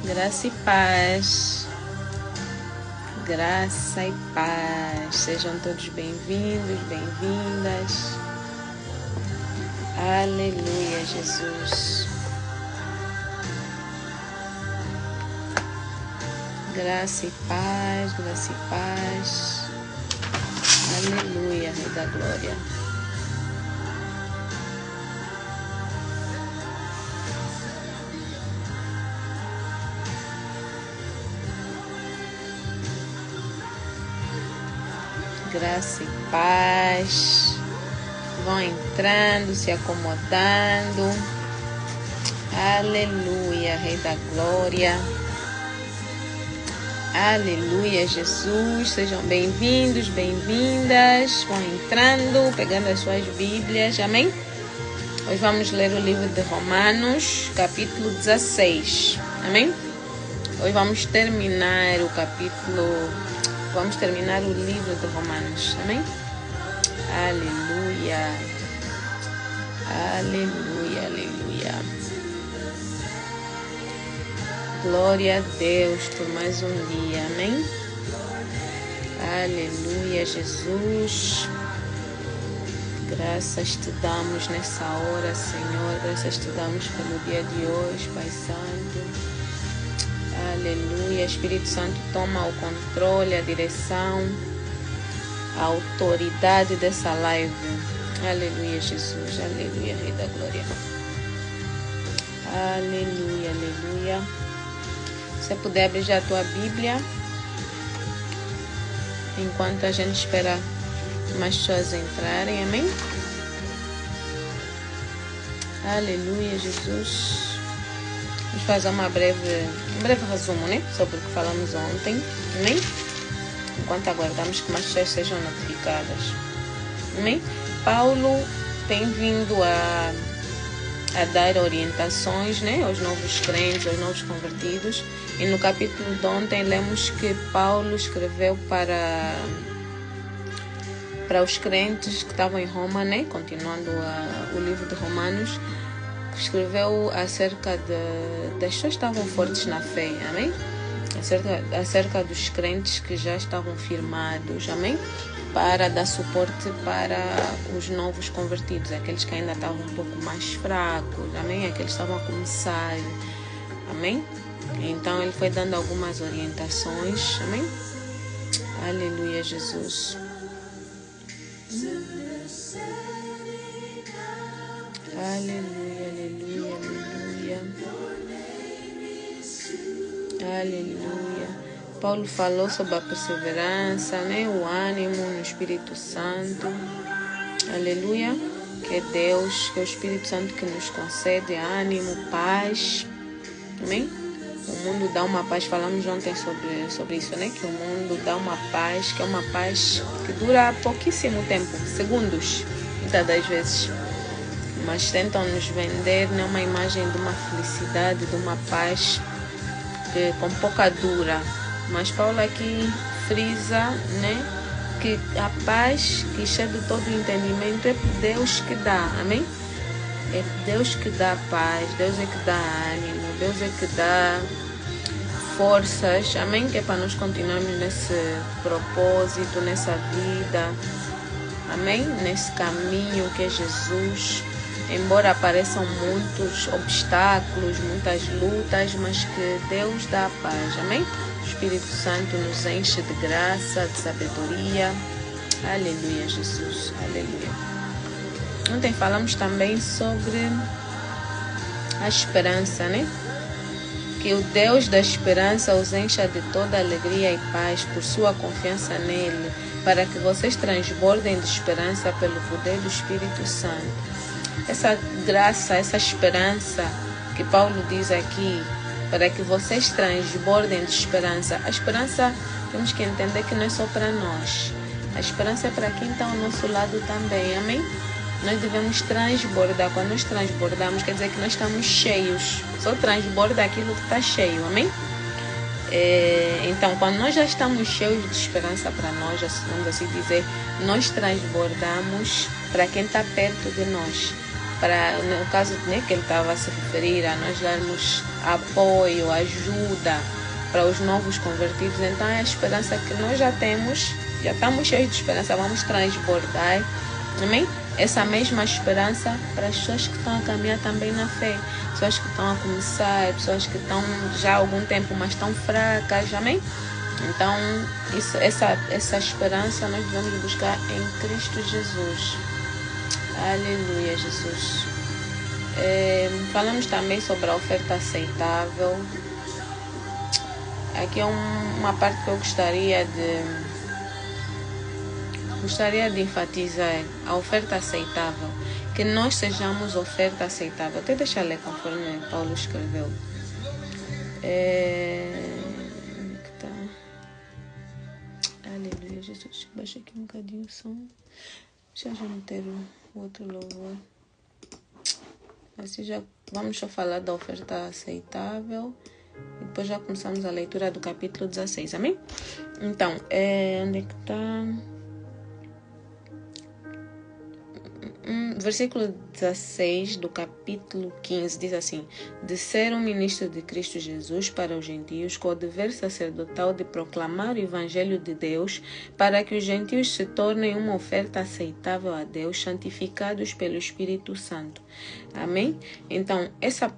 Graça e paz. Graça e paz. Sejam todos bem-vindos, bem-vindas. Aleluia, Jesus. Graça e paz, graça e paz. Aleluia, Rei da Glória. Graça e paz. Vão entrando, se acomodando. Aleluia, Rei da Glória. Aleluia, Jesus. Sejam bem-vindos, bem-vindas. Vão entrando, pegando as suas Bíblias. Amém? Hoje vamos ler o livro de Romanos, capítulo 16. Amém? Hoje vamos terminar o capítulo... Vamos terminar o livro de Romanos. Amém? Aleluia. Aleluia, aleluia. Glória a Deus por mais um dia. Amém? Aleluia, Jesus. Graças te damos nessa hora, Senhor. Graças te damos pelo dia de hoje, Pai Santo. Aleluia. Espírito Santo, toma o controle, a direção, a autoridade dessa live. Aleluia, Jesus. Aleluia, Rei da Glória. Aleluia, aleluia. Se você puder abrir já a tua Bíblia, enquanto a gente espera mais pessoas entrarem. Amém? Aleluia, Jesus. Vamos fazer um breve resumo, né? Sobre o que falamos ontem. Amém? Enquanto aguardamos que mais pessoas sejam notificadas. Amém? Paulo tem vindo a dar orientações, né? Aos novos crentes, aos novos convertidos. E no capítulo de ontem lemos que Paulo escreveu para os crentes que estavam em Roma, né? Continuando o livro de Romanos. Escreveu acerca das pessoas que estavam fortes na fé, amém? Acerca dos crentes que já estavam firmados, amém? Para dar suporte para os novos convertidos, aqueles que ainda estavam um pouco mais fracos, amém? Aqueles que estavam a começar, amém? Então ele foi dando algumas orientações, amém? Aleluia, Jesus. Aleluia. Aleluia. Paulo falou sobre a perseverança, né? O ânimo no Espírito Santo. Aleluia. Que é Deus, que é o Espírito Santo que nos concede ânimo, paz. Amém? O mundo dá uma paz. Falamos ontem sobre isso, né? Que o mundo dá uma paz, que é uma paz que dura pouquíssimo tempo, segundos, muitas das vezes. Mas tentam nos vender, né, uma imagem de uma felicidade, de uma paz com pouca dura. Mas Paulo aqui frisa, né, que a paz que excede todo o entendimento é Deus que dá, amém? É Deus que dá paz, Deus é que dá ânimo, Deus é que dá forças, amém? Que é para nós continuarmos nesse propósito, nessa vida, amém? Nesse caminho que é Jesus. Embora apareçam muitos obstáculos, muitas lutas, mas que Deus dá a paz, amém? O Espírito Santo nos enche de graça, de sabedoria. Aleluia, Jesus, aleluia. Ontem falamos também sobre a esperança, né? Que o Deus da esperança os encha de toda alegria e paz por sua confiança nele, para que vocês transbordem de esperança pelo poder do Espírito Santo. Essa graça, essa esperança que Paulo diz aqui, para que vocês transbordem de esperança. A esperança, temos que entender que não é só para nós. A esperança é para quem está ao nosso lado também, amém? Nós devemos transbordar. Quando nós transbordamos, quer dizer que nós estamos cheios. Só transborda aquilo que está cheio, amém? Então, quando nós já estamos cheios de esperança para nós, vamos assim dizer, nós transbordamos para quem está perto de nós. para, no caso, né, que ele estava a se referir a nós darmos apoio, ajuda para os novos convertidos. Então é a esperança que nós já temos, já estamos cheios de esperança, vamos transbordar, amém? Essa mesma esperança para as pessoas que estão a caminhar também na fé, pessoas que estão a começar, pessoas que estão já há algum tempo, mas estão fracas, amém? Então, essa esperança nós devemos buscar em Cristo Jesus. Aleluia, Jesus. Falamos também sobre a oferta aceitável. Aqui é uma parte que eu gostaria de enfatizar: a oferta aceitável. Que nós sejamos oferta aceitável. Até deixa eu ler conforme Paulo escreveu. Aleluia, Jesus. Baixa aqui um bocadinho o som. Deixa eu meter o outro louvor. Assim já vamos só falar da oferta aceitável. E depois já começamos a leitura do capítulo 16, amém? Então, onde é que está? Versículo 16 do capítulo 15 diz assim: de ser um ministro de Cristo Jesus para os gentios, com o dever sacerdotal de proclamar o evangelho de Deus, para que os gentios se tornem uma oferta aceitável a Deus, santificados pelo Espírito Santo. Amém? Então, essa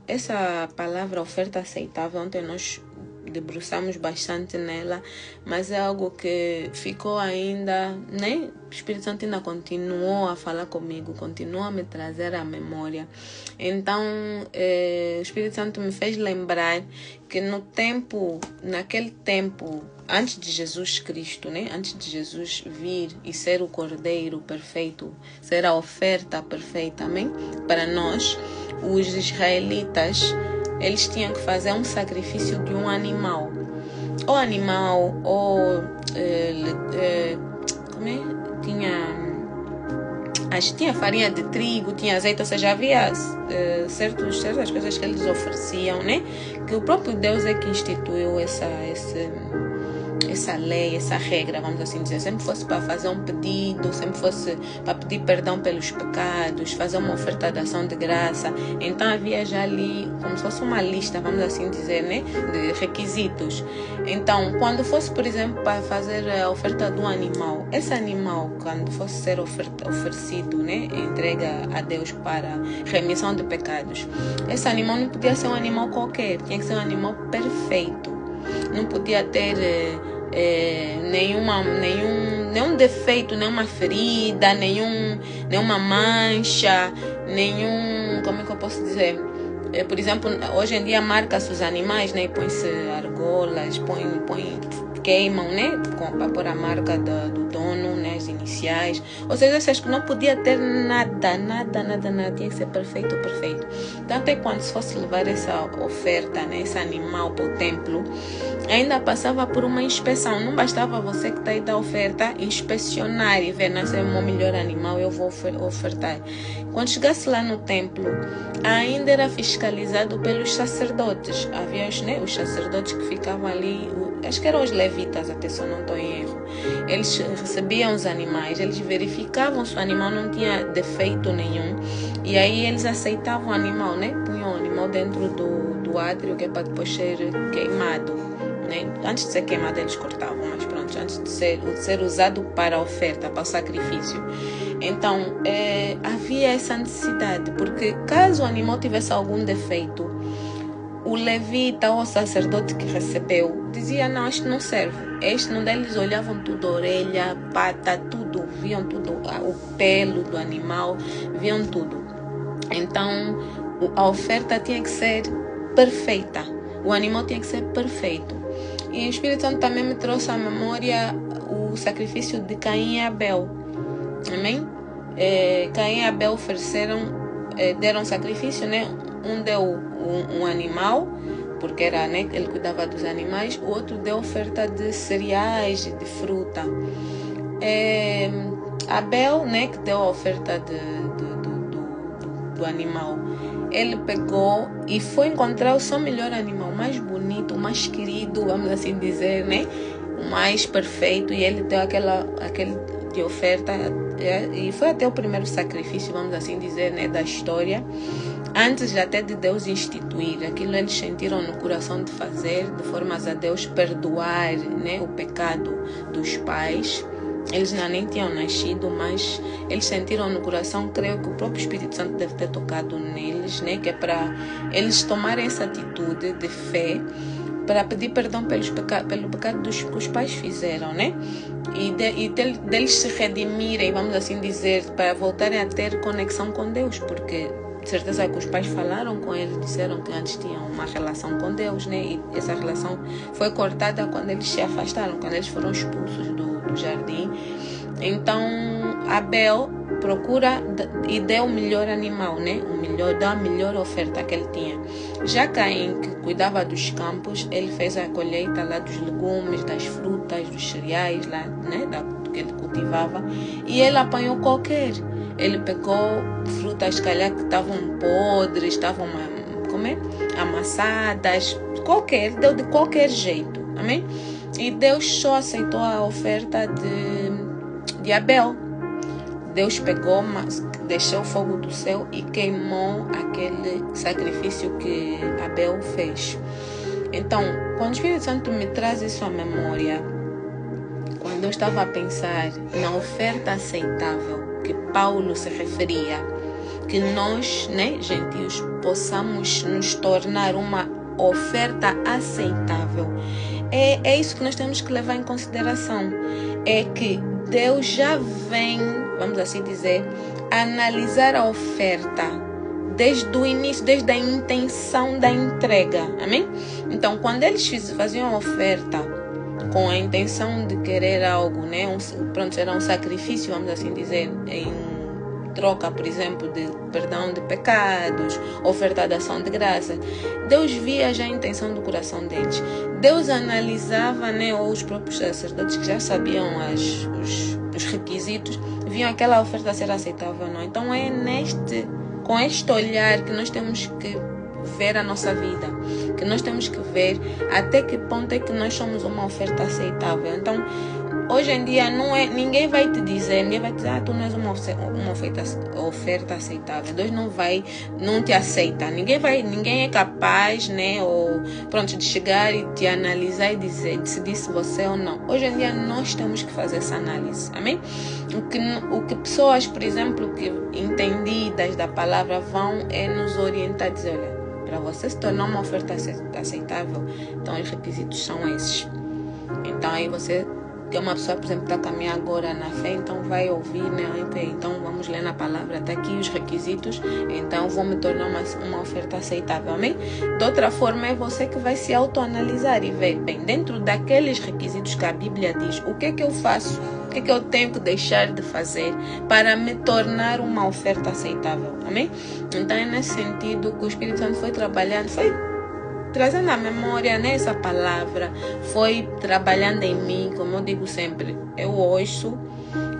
palavra oferta aceitável, ontem nós debruçamos bastante nela, mas é algo que ficou ainda, né? O Espírito Santo ainda continuou a falar comigo, continuou a me trazer à memória. Então, o Espírito Santo me fez lembrar que naquele tempo, antes de Jesus Cristo, né? Antes de Jesus vir e ser o Cordeiro perfeito, ser a oferta perfeita, amém? Para nós, os israelitas, eles tinham que fazer um sacrifício de um animal. Tinha farinha de trigo, tinha azeite, ou seja, havia certas coisas que eles ofereciam, né? Que o próprio Deus é que instituiu essa lei, essa regra, vamos assim dizer. Sempre fosse para fazer um pedido, sempre fosse para pedir perdão pelos pecados, fazer uma oferta de ação de graça. Então havia já ali como se fosse uma lista, vamos assim dizer, né, de requisitos. Então, quando fosse, por exemplo, para fazer a oferta de um animal, esse animal, quando fosse ser oferecido, né, entrega a Deus para remissão de pecados, esse animal não podia ser um animal qualquer, tinha que ser um animal perfeito. Não podia ter nenhum defeito, nenhuma ferida, nenhuma mancha, como é que eu posso dizer? Por exemplo, hoje em dia marca-se os animais, né? Põe-se argolas, queimam, né? Para pôr a marca do dono, né? As iniciais. Ou seja, não podia ter nada. Tinha que ser perfeito. Tanto é quando se fosse levar essa oferta, né? Esse animal para o templo, ainda passava por uma inspeção. Não bastava você que está aí da oferta inspecionar e ver, nascer é o meu melhor animal, eu vou ofertar. Quando chegasse lá no templo, ainda era fiscalizado pelos sacerdotes. Havia os sacerdotes que ficavam ali, acho que eram os levitas, até se eu não estou em erro. Eles recebiam os animais, eles verificavam se o animal não tinha defeito nenhum, e aí eles aceitavam o animal, né? Punham o animal dentro do átrio, que é para depois ser queimado, né? Antes de ser queimado eles cortavam, mas pronto, antes de ser usado para a oferta, para o sacrifício. Então, havia essa necessidade, porque caso o animal tivesse algum defeito, o levita ou o sacerdote que recebeu dizia: não, este não serve, este não. Eles olhavam tudo, orelha, pata, tudo, viam tudo, o pelo do animal, viam tudo. Então, a oferta tinha que ser perfeita, o animal tinha que ser perfeito. E o Espírito Santo também me trouxe à memória o sacrifício de Caim e Abel. Amém? Caim e Abel deram sacrifício, né? Um deu um animal, porque era, né, ele cuidava dos animais. O outro deu oferta de cereais e de fruta. Abel, né, que deu a oferta do animal, ele pegou e foi encontrar o seu melhor animal, mais bonito, mais querido, vamos assim dizer, né? O mais perfeito, e ele deu aquele de oferta, e foi até o primeiro sacrifício, vamos assim dizer, né, da história. Antes até de Deus instituir, aquilo eles sentiram no coração de fazer, de formas a Deus perdoar, né, o pecado dos pais. Eles não nem tinham nascido, mas eles sentiram no coração, creio que o próprio Espírito Santo deve ter tocado neles, né, que é para eles tomarem essa atitude de fé, para pedir perdão pelo pecado que os pais fizeram, né? E deles se redimirem, vamos assim dizer, para voltarem a ter conexão com Deus, porque de certeza que os pais falaram com eles, disseram que antes tinham uma relação com Deus, né? E essa relação foi cortada quando eles se afastaram, quando eles foram expulsos do jardim. Então Abel procura e deu o melhor animal, né? Deu a melhor oferta que ele tinha. Já Caim, que cuidava dos campos, ele fez a colheita lá dos legumes, das frutas, dos cereais lá, né? Que ele cultivava, e ele apanhou qualquer. Ele pegou frutas, calhar, que estavam podres, estavam amassadas, deu de qualquer jeito, amém? E Deus só aceitou a oferta de Abel. Deus pegou, deixou o fogo do céu e queimou aquele sacrifício que Abel fez. Então, quando o Espírito Santo me traz isso à memória, quando eu estava a pensar na oferta aceitável que Paulo se referia, que nós, né, gentios, possamos nos tornar uma oferta aceitável. É isso que nós temos que levar em consideração. É que Deus já vem, vamos assim dizer, analisar a oferta desde o início, desde a intenção da entrega. Amém? Então, quando eles faziam a oferta com a intenção de querer algo, né? Era um sacrifício, vamos assim dizer, em troca, por exemplo, de perdão de pecados, oferta de ação de graça. Deus via já a intenção do coração deles. Deus analisava, né, ou os próprios sacerdotes que já sabiam os requisitos, viam aquela oferta ser aceitável ou não. Então é com este olhar que nós temos que ver a nossa vida, que nós temos que ver até que ponto é que nós somos uma oferta aceitável. Então, hoje em dia ninguém vai te dizer, tu não és uma oferta aceitável. Deus não te aceita. Ninguém é capaz, né, ou pronto, de chegar e te analisar e dizer se disse você ou não. Hoje em dia nós temos que fazer essa análise, amém? O que pessoas, por exemplo, que entendidas da palavra vão nos orientar a dizer, olha, para você se tornar uma oferta aceitável, então os requisitos são esses. Então aí você, que é uma pessoa, por exemplo, que está a caminhar agora na fé, então vai ouvir, né? Ok, então vamos ler na palavra, está aqui os requisitos, então vou me tornar uma oferta aceitável, amém? De outra forma, é você que vai se autoanalisar e ver, bem, dentro daqueles requisitos que a Bíblia diz, o que é que eu faço? O que é que eu tenho que deixar de fazer para me tornar uma oferta aceitável, amém? Então é nesse sentido que o Espírito Santo foi trabalhando, foi trazendo à memória, né, essa palavra, foi trabalhando em mim, como eu digo sempre, eu ouço,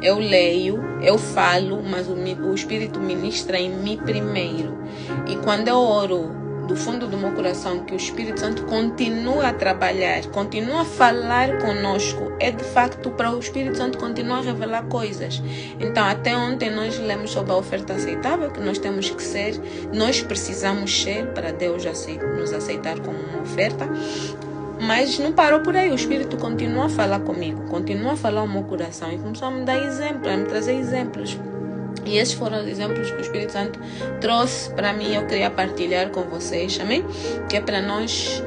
eu leio, eu falo, mas o Espírito ministra em mim primeiro. E quando eu oro do fundo do meu coração, que o Espírito Santo continua a trabalhar, continua a falar conosco, é de facto para o Espírito Santo continuar a revelar coisas. Então, até ontem nós lemos sobre a oferta aceitável, que nós temos que ser, nós precisamos ser para Deus nos aceitar como uma oferta. Mas não parou por aí, o Espírito continua a falar comigo, continua a falar ao meu coração e começou a me dar exemplos, a me trazer exemplos. E esses foram os exemplos que o Espírito Santo trouxe para mim, eu queria partilhar com vocês, amém? Que é para nós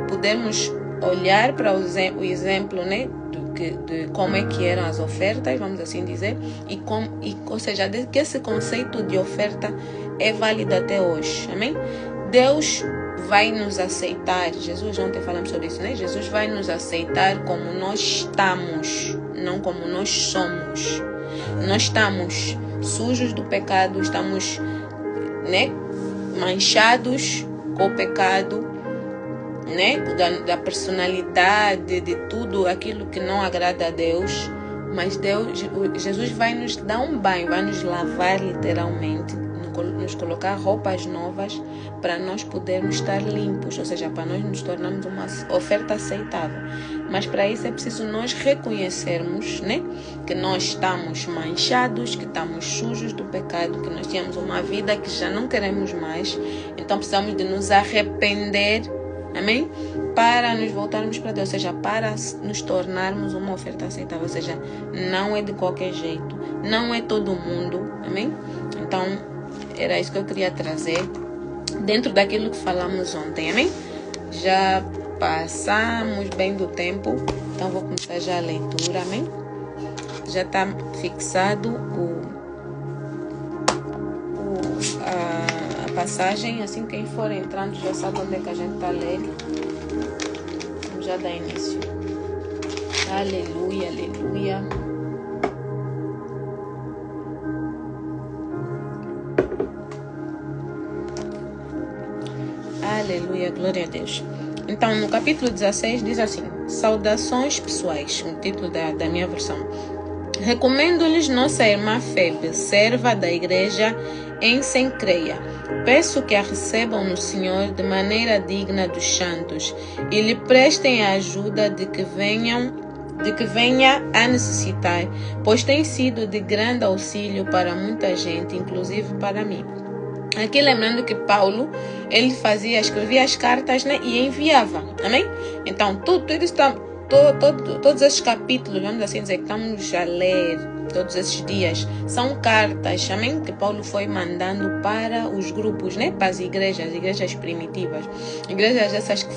podermos olhar para o exemplo, né, de como é que eram as ofertas, vamos assim dizer, ou seja, de que esse conceito de oferta é válido até hoje, amém? Deus vai nos aceitar, Jesus, ontem falamos sobre isso, né? Jesus vai nos aceitar como nós estamos, não como nós somos. Nós estamos sujos do pecado, estamos, né, manchados com o pecado, né, da personalidade, de tudo aquilo que não agrada a Deus. Mas Jesus vai nos dar um banho, vai nos lavar literalmente no nos colocar roupas novas para nós podermos estar limpos, ou seja, para nós nos tornarmos uma oferta aceitável. Mas para isso é preciso nós reconhecermos, né, que nós estamos manchados, que estamos sujos do pecado, que nós tínhamos uma vida que já não queremos mais. Então precisamos de nos arrepender, amém? Para nos voltarmos para Deus, ou seja, para nos tornarmos uma oferta aceitável, ou seja, não é de qualquer jeito, não é todo mundo, amém? Então, era isso que eu queria trazer dentro daquilo que falamos ontem, amém? Já passamos bem do tempo, então vou começar já a leitura, amém? Já está fixado a passagem, assim quem for entrando já sabe onde é que a gente está lendo. Vamos já dar início. Aleluia, aleluia. Aleluia, glória a Deus. Então, no capítulo 16 diz assim: saudações pessoais, o título da minha versão. Recomendo-lhes nossa irmã Febe, serva da igreja em Cencreia. Peço que a recebam no Senhor de maneira digna dos santos e lhe prestem a ajuda de que venha a necessitar, pois tem sido de grande auxílio para muita gente, inclusive para mim. Aqui lembrando que Paulo, ele escrevia as cartas, né, e enviava, amém? Então, todos esses capítulos, vamos assim dizer, que estamos a ler todos esses dias, são cartas, amém? Que Paulo foi mandando para os grupos, né? Para as igrejas primitivas. Igrejas essas que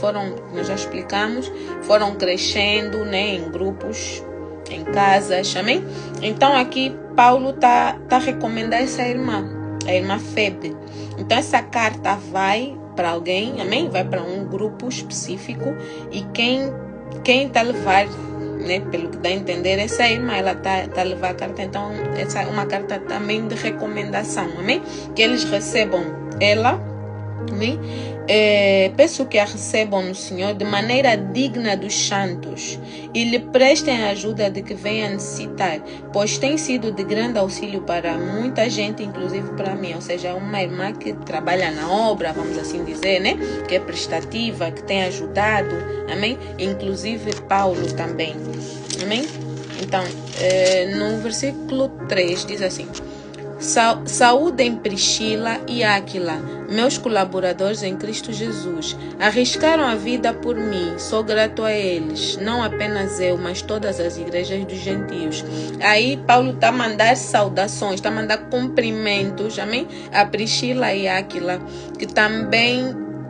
nós já explicamos, foram crescendo, né? Em grupos, em casas, amém? Então aqui Paulo está a recomendar essa irmã, a irmã Febe. Então essa carta vai para alguém, amém? Vai para um grupo específico e quem está a levar, né, pelo que dá a entender, essa irmã, ela está a levar a carta, então essa é uma carta também de recomendação, amém? Que eles recebam ela, amém? Peço que a recebam no Senhor de maneira digna dos santos e lhe prestem a ajuda de que venha a necessitar, pois tem sido de grande auxílio para muita gente, inclusive para mim. Ou seja, é uma irmã que trabalha na obra, vamos assim dizer, né? Que é prestativa, que tem ajudado, amém? Inclusive Paulo também, amém? Então, no versículo 3 diz assim: saúdem Priscila e Áquila, meus colaboradores em Cristo Jesus. Arriscaram a vida por mim, sou grato a eles. Não apenas eu, mas todas as igrejas dos gentios. Aí Paulo está a mandar saudações, está a mandar cumprimentos, amém? A Priscila e Áquila, que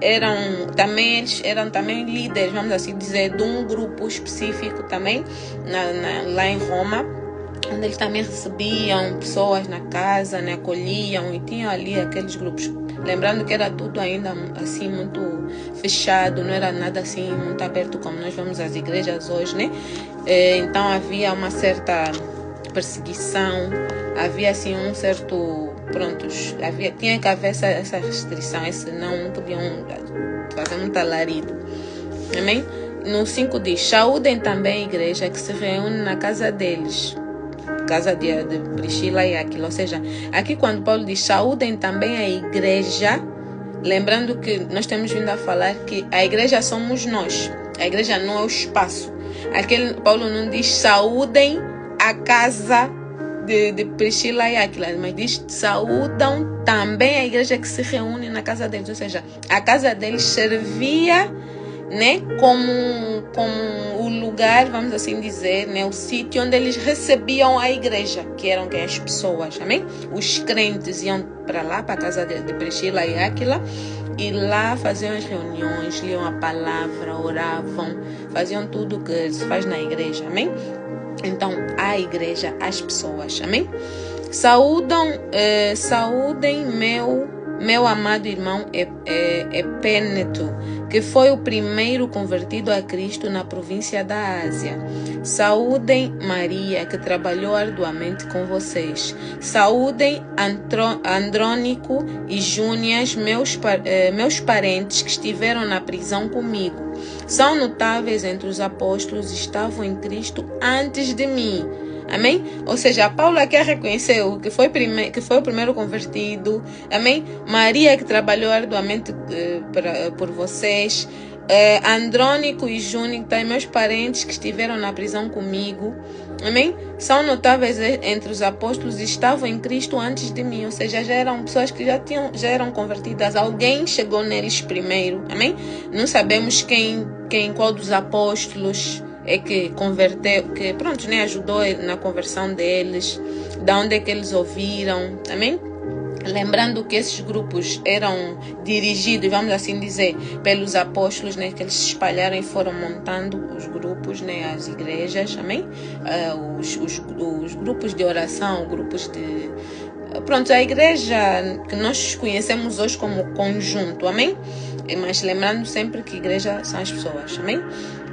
eles eram também líderes, vamos assim dizer, de um grupo específico também, lá em Roma, onde eles também recebiam pessoas na casa, né, acolhiam, e tinham ali aqueles grupos. Lembrando que era tudo ainda assim muito fechado, não era nada assim muito aberto como nós vemos as igrejas hoje, né? Então havia uma certa perseguição, havia assim um certo, tinha que haver essa restrição, não podiam fazer muito alarido, amém? No 5 diz: saúdem também a igreja que se reúne na casa deles, casa de Priscila e Áquila. Ou seja, aqui quando Paulo diz saúdem também a igreja, lembrando que nós temos vindo a falar que a igreja somos nós, a igreja não é o espaço. Aqui Paulo não diz saúdem a casa de Priscila e Áquila, mas diz saúdam também a igreja que se reúne na casa deles. Ou seja, a casa deles servia, né, como o lugar, vamos assim dizer, né, o sítio onde eles recebiam a igreja, que eram as pessoas, amém? Os crentes iam para lá, para a casa de Priscila e Áquila, e lá faziam as reuniões, liam a palavra, oravam, faziam tudo o que se faz na igreja, amém? Então, a igreja, as pessoas, amém? Saúdem meu amado irmão Epêneto, que foi o primeiro convertido a Cristo na província da Ásia. Saúdem Maria, que trabalhou arduamente com vocês. Saúdem Andrônico e Júnias, meus parentes que estiveram na prisão comigo. São notáveis entre os apóstolos, estavam em Cristo antes de mim. Amém? Ou seja, Paulo aqui reconheceu que foi o primeiro convertido. Amém? Maria que trabalhou arduamente por vocês. Andrônico e Júnico, tá, meus parentes que estiveram na prisão comigo. Amém? São notáveis entre os apóstolos e estavam em Cristo antes de mim. Ou seja, já eram pessoas que já eram convertidas. Alguém chegou neles primeiro. Amém? Não sabemos qual dos apóstolos é que converteu, que pronto, né, ajudou na conversão deles, da onde é que eles ouviram. Amém? Lembrando que esses grupos eram dirigidos, vamos assim dizer, pelos apóstolos, né, que eles se espalharam e foram montando os grupos, né, as igrejas, amém? Os grupos de oração, grupos de... Pronto, a igreja que nós conhecemos hoje como conjunto, amém? Mas lembrando sempre que igreja são as pessoas, amém?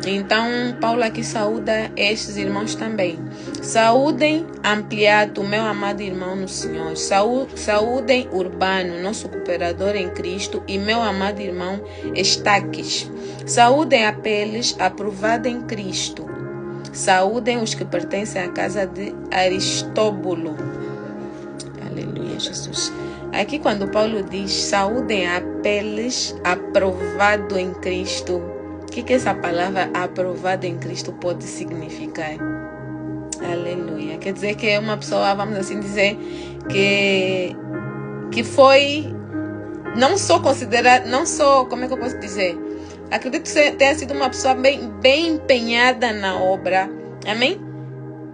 Então, Paulo aqui saúda estes irmãos também. Saúdem Ampliado, meu amado irmão no Senhor. Saúdem Urbano, nosso cooperador em Cristo, e meu amado irmão Estaques. Saúdem Apeles, aprovado em Cristo. Saúdem os que pertencem à casa de Aristóbulo. Aleluia, Jesus. Aqui quando Paulo diz saúdem Apeles, aprovado em Cristo, o que essa palavra aprovado em Cristo pode significar? Aleluia. Quer dizer que é uma pessoa, vamos assim dizer, que foi não só considerada, como é que eu posso dizer? Acredito que tenha sido uma pessoa bem empenhada na obra. Amém?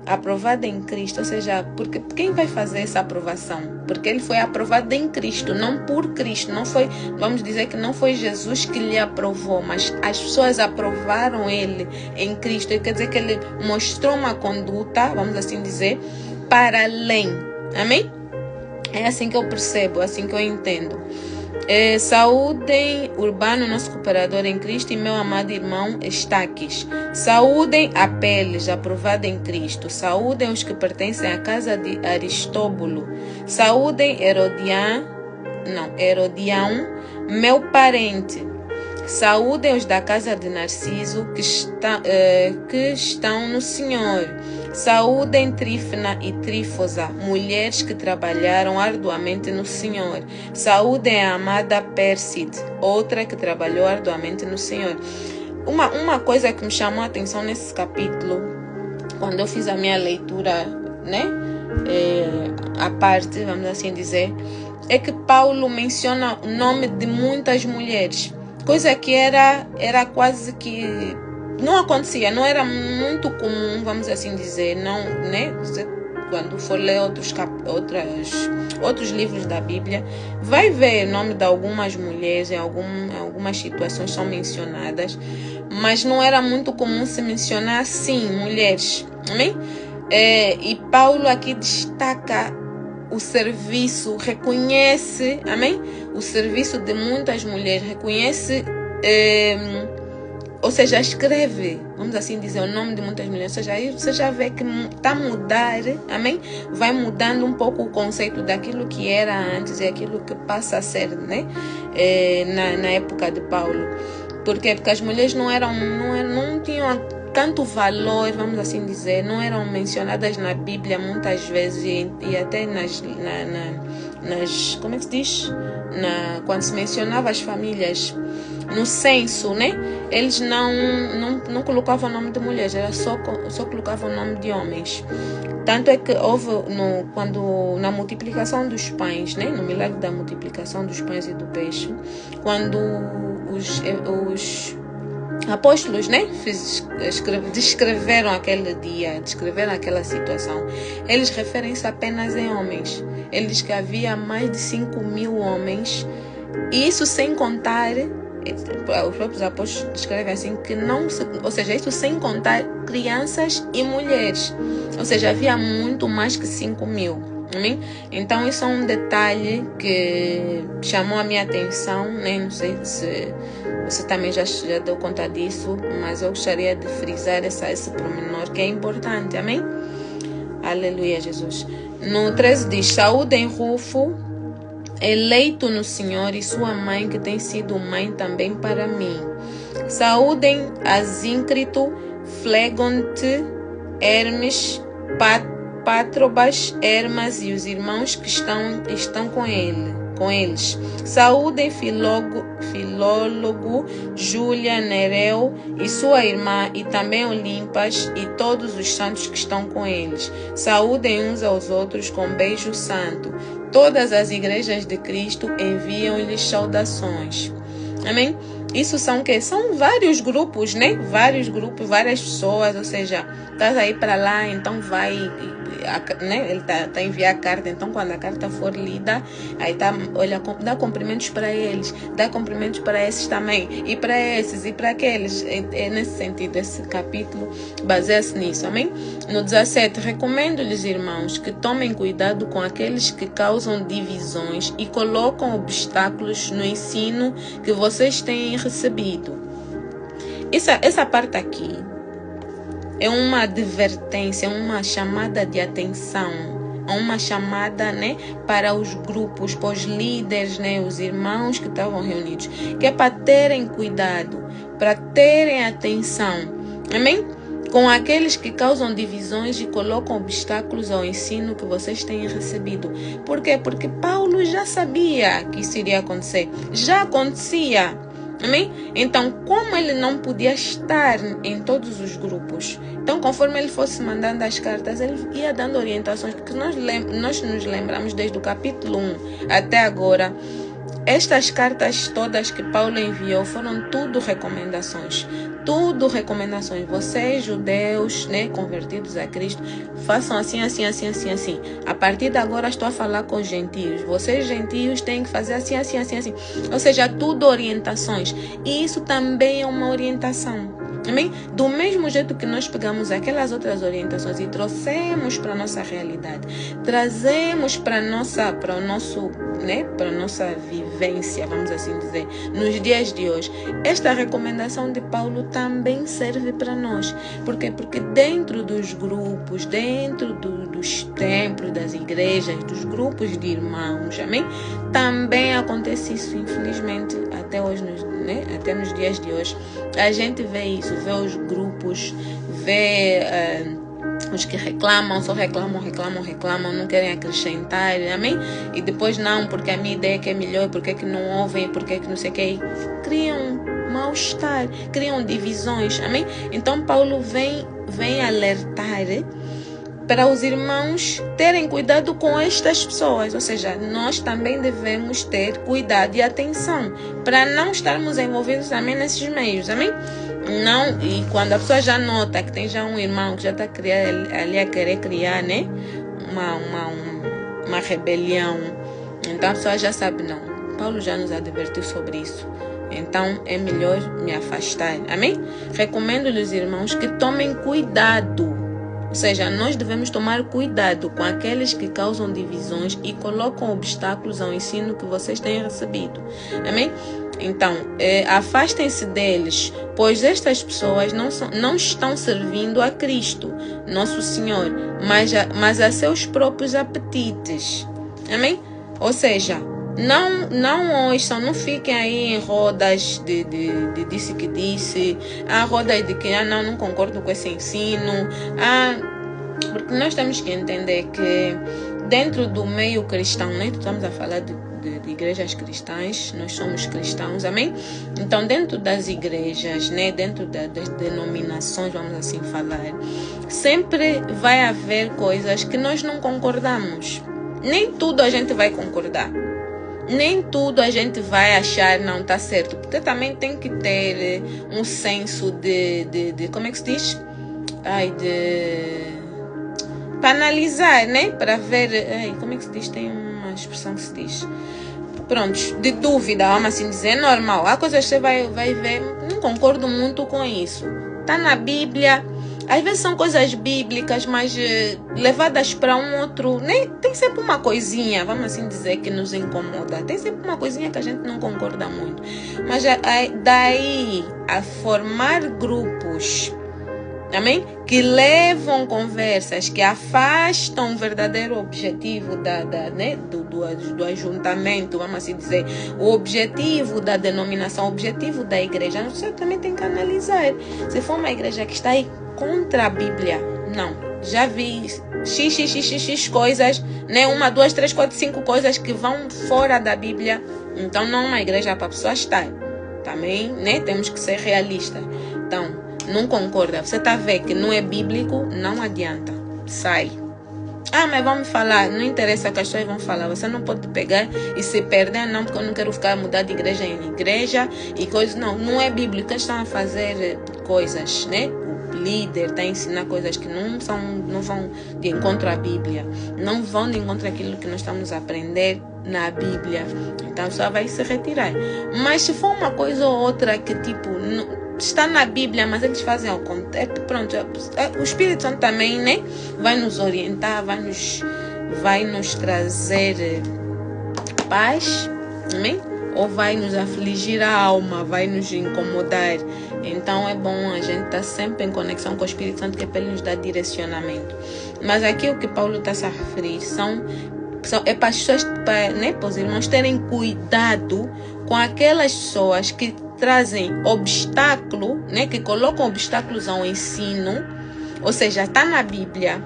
Aprovada em Cristo, ou seja, porque quem vai fazer essa aprovação? Porque ele foi aprovado em Cristo, não por Cristo. Não foi, vamos dizer que não foi Jesus que lhe aprovou, mas as pessoas aprovaram ele em Cristo. Quer dizer que ele mostrou uma conduta, vamos assim dizer, para além. Amém? É assim que eu percebo, assim que eu entendo. Saúdem Urbano, nosso cooperador em Cristo, e meu amado irmão Estaques. Saúdem Apeles, aprovado em Cristo. Saúdem os que pertencem à casa de Aristóbulo. Saúdem Herodião, meu parente. Saúdem os da casa de Narciso, que estão no Senhor. Saúdem Trífena e Trífosa, mulheres que trabalharam arduamente no Senhor. Saúdem a amada Pérside, outra que trabalhou arduamente no Senhor. Uma coisa que me chamou a atenção nesse capítulo, quando eu fiz a minha leitura, né, a parte, vamos assim dizer, é que Paulo menciona o nome de muitas mulheres, coisa que era quase que não acontecia, não era muito comum, vamos assim dizer, não, né? Quando for ler outros livros da Bíblia, vai ver o nome de algumas mulheres, em algumas situações são mencionadas, mas não era muito comum se mencionar assim, mulheres, amém? E Paulo aqui destaca o serviço, reconhece, amém? O serviço de muitas mulheres, reconhece, ou seja, escreve, vamos assim dizer, o nome de muitas mulheres. Ou seja, aí você já vê que está a mudar, amém? Vai mudando um pouco o conceito daquilo que era antes e aquilo que passa a ser, né? Na época de Paulo. Por quê? Porque as mulheres não tinham tanto valor, vamos assim dizer, não eram mencionadas na Bíblia muitas vezes e até nas como é que se diz? Quando se mencionava as famílias, no censo, né? Eles não colocavam o nome de mulheres, era só colocavam o nome de homens. Tanto é que houve na multiplicação dos pães, né? No milagre da multiplicação dos pães e do peixe, quando os apóstolos, né, descreveram aquele dia, descreveram aquela situação, eles referem-se apenas em homens. Ele diz que havia mais de 5.000 homens, e isso sem contar, os próprios apóstolos descrevem assim, ou seja, isso sem contar crianças e mulheres, ou seja, havia muito mais que 5.000. Então isso é um detalhe que chamou a minha atenção, né? Não sei se você também já deu conta disso, mas eu gostaria de frisar esse pormenor que é importante, amém? Aleluia, Jesus. No 13 diz, saúdem Rufo, eleito no Senhor, e sua mãe, que tem sido mãe também para mim. Saúdem Asíncrito, Flegonte, Hermes, Patrobas, Hermas e os irmãos que estão com eles. Saúdem Filólogo, Júlia, Nereu e sua irmã, e também Olimpas e todos os santos que estão com eles. Saúdem uns aos outros com beijo santo. Todas as igrejas de Cristo enviam-lhes saudações. Amém? Isso são o quê? São vários grupos, né? Vários grupos, várias pessoas, ou seja, estás aí para lá, então vai, né? Ele tá a enviar a carta, então quando a carta for lida, aí olha, dá cumprimentos para eles, dá cumprimentos para esses também, e para esses, e para aqueles. É nesse sentido, esse capítulo baseia-se nisso, amém? No 17, recomendo-lhes, irmãos, que tomem cuidado com aqueles que causam divisões e colocam obstáculos no ensino que vocês têm recebido. Essa parte aqui é uma advertência, uma chamada de atenção, uma chamada, né, para os grupos, para os líderes, né, os irmãos que estavam reunidos, que é para terem cuidado, para terem atenção, amém? Com aqueles que causam divisões e colocam obstáculos ao ensino que vocês têm recebido. Por quê? Porque Paulo já sabia que isso iria acontecer, já acontecia. Amém? Então, como ele não podia estar em todos os grupos, então, conforme ele fosse mandando as cartas, ele ia dando orientações, porque nós nos lembramos desde o capítulo 1 até agora. Estas cartas todas que Paulo enviou foram tudo recomendações. Tudo recomendações. Vocês, judeus, né, convertidos a Cristo, façam assim, assim, assim, assim, assim. A partir de agora estou a falar com os gentios. Vocês, gentios, têm que fazer assim, assim, assim, assim. Ou seja, tudo orientações. E isso também é uma orientação. Amém? Do mesmo jeito que nós pegamos aquelas outras orientações e trouxemos para a nossa realidade, trazemos para nossa vivência, vamos assim dizer, nos dias de hoje. Esta recomendação de Paulo também serve para nós. Por quê? Porque dentro dos grupos, dentro dos templos, das igrejas, dos grupos de irmãos, amém? Também acontece isso, infelizmente, até hoje, né? Até nos dias de hoje. A gente vê isso, vê os grupos, vê os que reclamam, só reclamam, não querem acrescentar, amém? E depois não, porque a minha ideia é que é melhor, porque é que não ouvem, porque é que não sei o que, criam mal-estar, criam divisões, amém? Então Paulo vem alertar para os irmãos terem cuidado com estas pessoas, ou seja, nós também devemos ter cuidado e atenção para não estarmos envolvidos também nesses meios, amém? Não, e quando a pessoa já nota que tem já um irmão que já está ali a querer criar, né, uma rebelião, então a pessoa já sabe, não, Paulo já nos advertiu sobre isso. Então é melhor me afastar, amém? Recomendo-lhes, irmãos, que tomem cuidado. Ou seja, nós devemos tomar cuidado com aqueles que causam divisões e colocam obstáculos ao ensino que vocês têm recebido. Amém? Então, afastem-se deles, pois estas pessoas não estão servindo a Cristo, nosso Senhor, mas a seus próprios apetites. Amém? Ou seja, não ouçam, não fiquem aí em rodas de disse que disse, rodas de que não concordo com esse ensino, porque nós temos que entender que dentro do meio cristão, né, estamos a falar de igrejas cristãs, nós somos cristãos, amém? Então dentro das igrejas, né, dentro das denominações, vamos assim falar, sempre vai haver coisas que nós não concordamos. Nem tudo a gente vai concordar. Nem tudo a gente vai achar, não, tá certo. Porque também tem que ter um senso de como é que se diz? Para analisar, né? Para ver, como é que se diz? Tem uma expressão que se diz. Pronto, de dúvida, vamos assim dizer, é normal. Há coisas que você vai ver, não concordo muito com isso. Tá na Bíblia. Às vezes são coisas bíblicas, mas levadas para um outro, né? Tem sempre uma coisinha, vamos assim dizer, que nos incomoda. Tem sempre uma coisinha que a gente não concorda muito. Mas daí a formar grupos, amém? Que levam conversas, que afastam o verdadeiro objetivo do ajuntamento, vamos assim dizer, o objetivo da denominação, o objetivo da igreja. Você também tem que analisar. Se for uma igreja que está aí contra a Bíblia, não. Já vi x coisas, né? 1, 2, 3, 4, 5 coisas que vão fora da Bíblia. Então não é uma igreja para a pessoa estar. Também, né? Temos que ser realistas. Então, não concorda. Você está a ver que não é bíblico, não adianta. Sai. Mas vão me falar. Não interessa o que as pessoas vão falar. Você não pode pegar e se perder. Não, porque eu não quero ficar mudar de igreja em igreja e coisas. Não é bíblico. Eles estão a fazer coisas, né? O líder está a ensinar coisas que não vão de encontro à Bíblia. Não vão de encontro àquilo que nós estamos a aprender na Bíblia. Então só vai se retirar. Mas se for uma coisa ou outra que tipo está na Bíblia, mas eles fazem ao contrário, pronto, o Espírito Santo também, né, vai nos orientar, vai nos trazer paz, amém? Ou vai nos afligir a alma, vai nos incomodar. Então é bom a gente estar sempre em conexão com o Espírito Santo, que é para ele nos dar direcionamento. Mas aqui o que Paulo está a referir é para as pessoas, né, para os irmãos terem cuidado com aquelas pessoas que trazem obstáculo, né, que colocam obstáculos ao ensino, ou seja, está na Bíblia.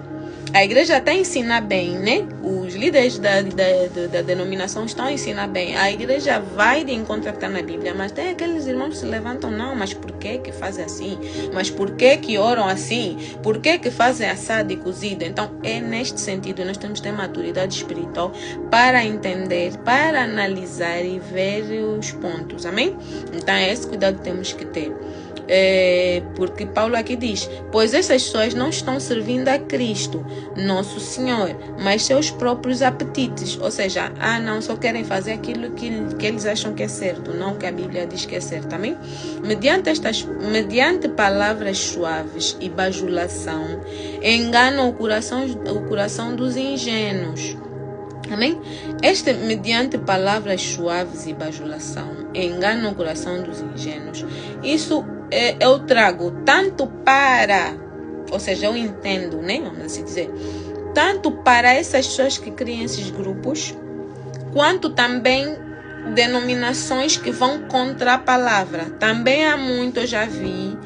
A igreja está a ensinar bem, né? Os líderes da denominação estão a ensinar bem. A igreja vai de encontro ao que está na Bíblia, mas tem aqueles irmãos que se levantam, não, mas por que fazem assim? Mas por que oram assim? Por que fazem assado e cozido? Então, é neste sentido, nós temos que ter maturidade espiritual para entender, para analisar e ver os pontos, amém? Então, é esse cuidado que temos que ter. Porque Paulo aqui diz: pois essas pessoas não estão servindo a Cristo, nosso Senhor, mas seus próprios apetites. Ou seja, não, só querem fazer aquilo que eles acham que é certo, não o que a Bíblia diz que é certo, também. Mediante palavras suaves e bajulação, enganam o coração dos ingênuos. Amém? Mediante palavras suaves e bajulação, enganam o coração dos ingênuos. Isso eu trago tanto para, ou seja, eu entendo, né? Vamos assim dizer, tanto para essas pessoas que criam esses grupos, quanto também denominações que vão contra a palavra. Também há muito, eu já vi,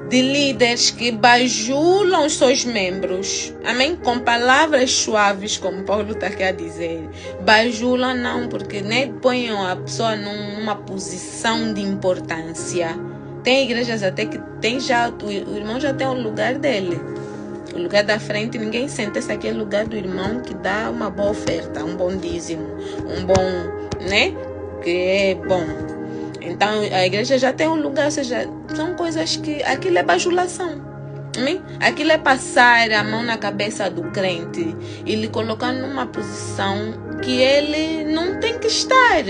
de líderes que bajulam os seus membros, amém? Com palavras suaves, como Paulo está aqui a dizer. Bajulam não, porque né, põem a pessoa numa posição de importância. Tem igrejas até que tem já, o irmão já tem o lugar dele. O lugar da frente, ninguém senta. Esse aqui é o lugar do irmão que dá uma boa oferta, um bom dízimo, um bom, né? Que é bom. Então, a igreja já tem um lugar, ou seja, são coisas que... Aquilo é bajulação, amém? Aquilo é passar a mão na cabeça do crente e lhe colocar numa posição que ele não tem que estar,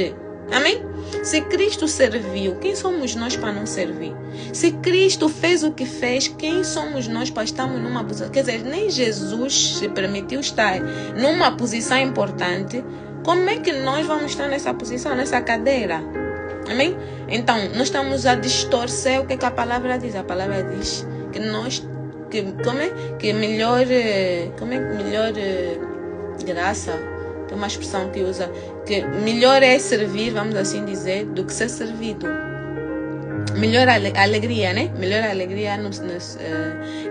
amém? Se Cristo serviu, quem somos nós para não servir? Se Cristo fez o que fez, quem somos nós para estarmos numa posição? Quer dizer, nem Jesus se permitiu estar numa posição importante. Como é que nós vamos estar nessa posição, nessa cadeira? Amém? Então, nós estamos a distorcer o que a palavra diz. A palavra diz que melhor graça, tem uma expressão que usa, que melhor é servir, vamos assim dizer, do que ser servido. Melhor alegria, né? Melhor alegria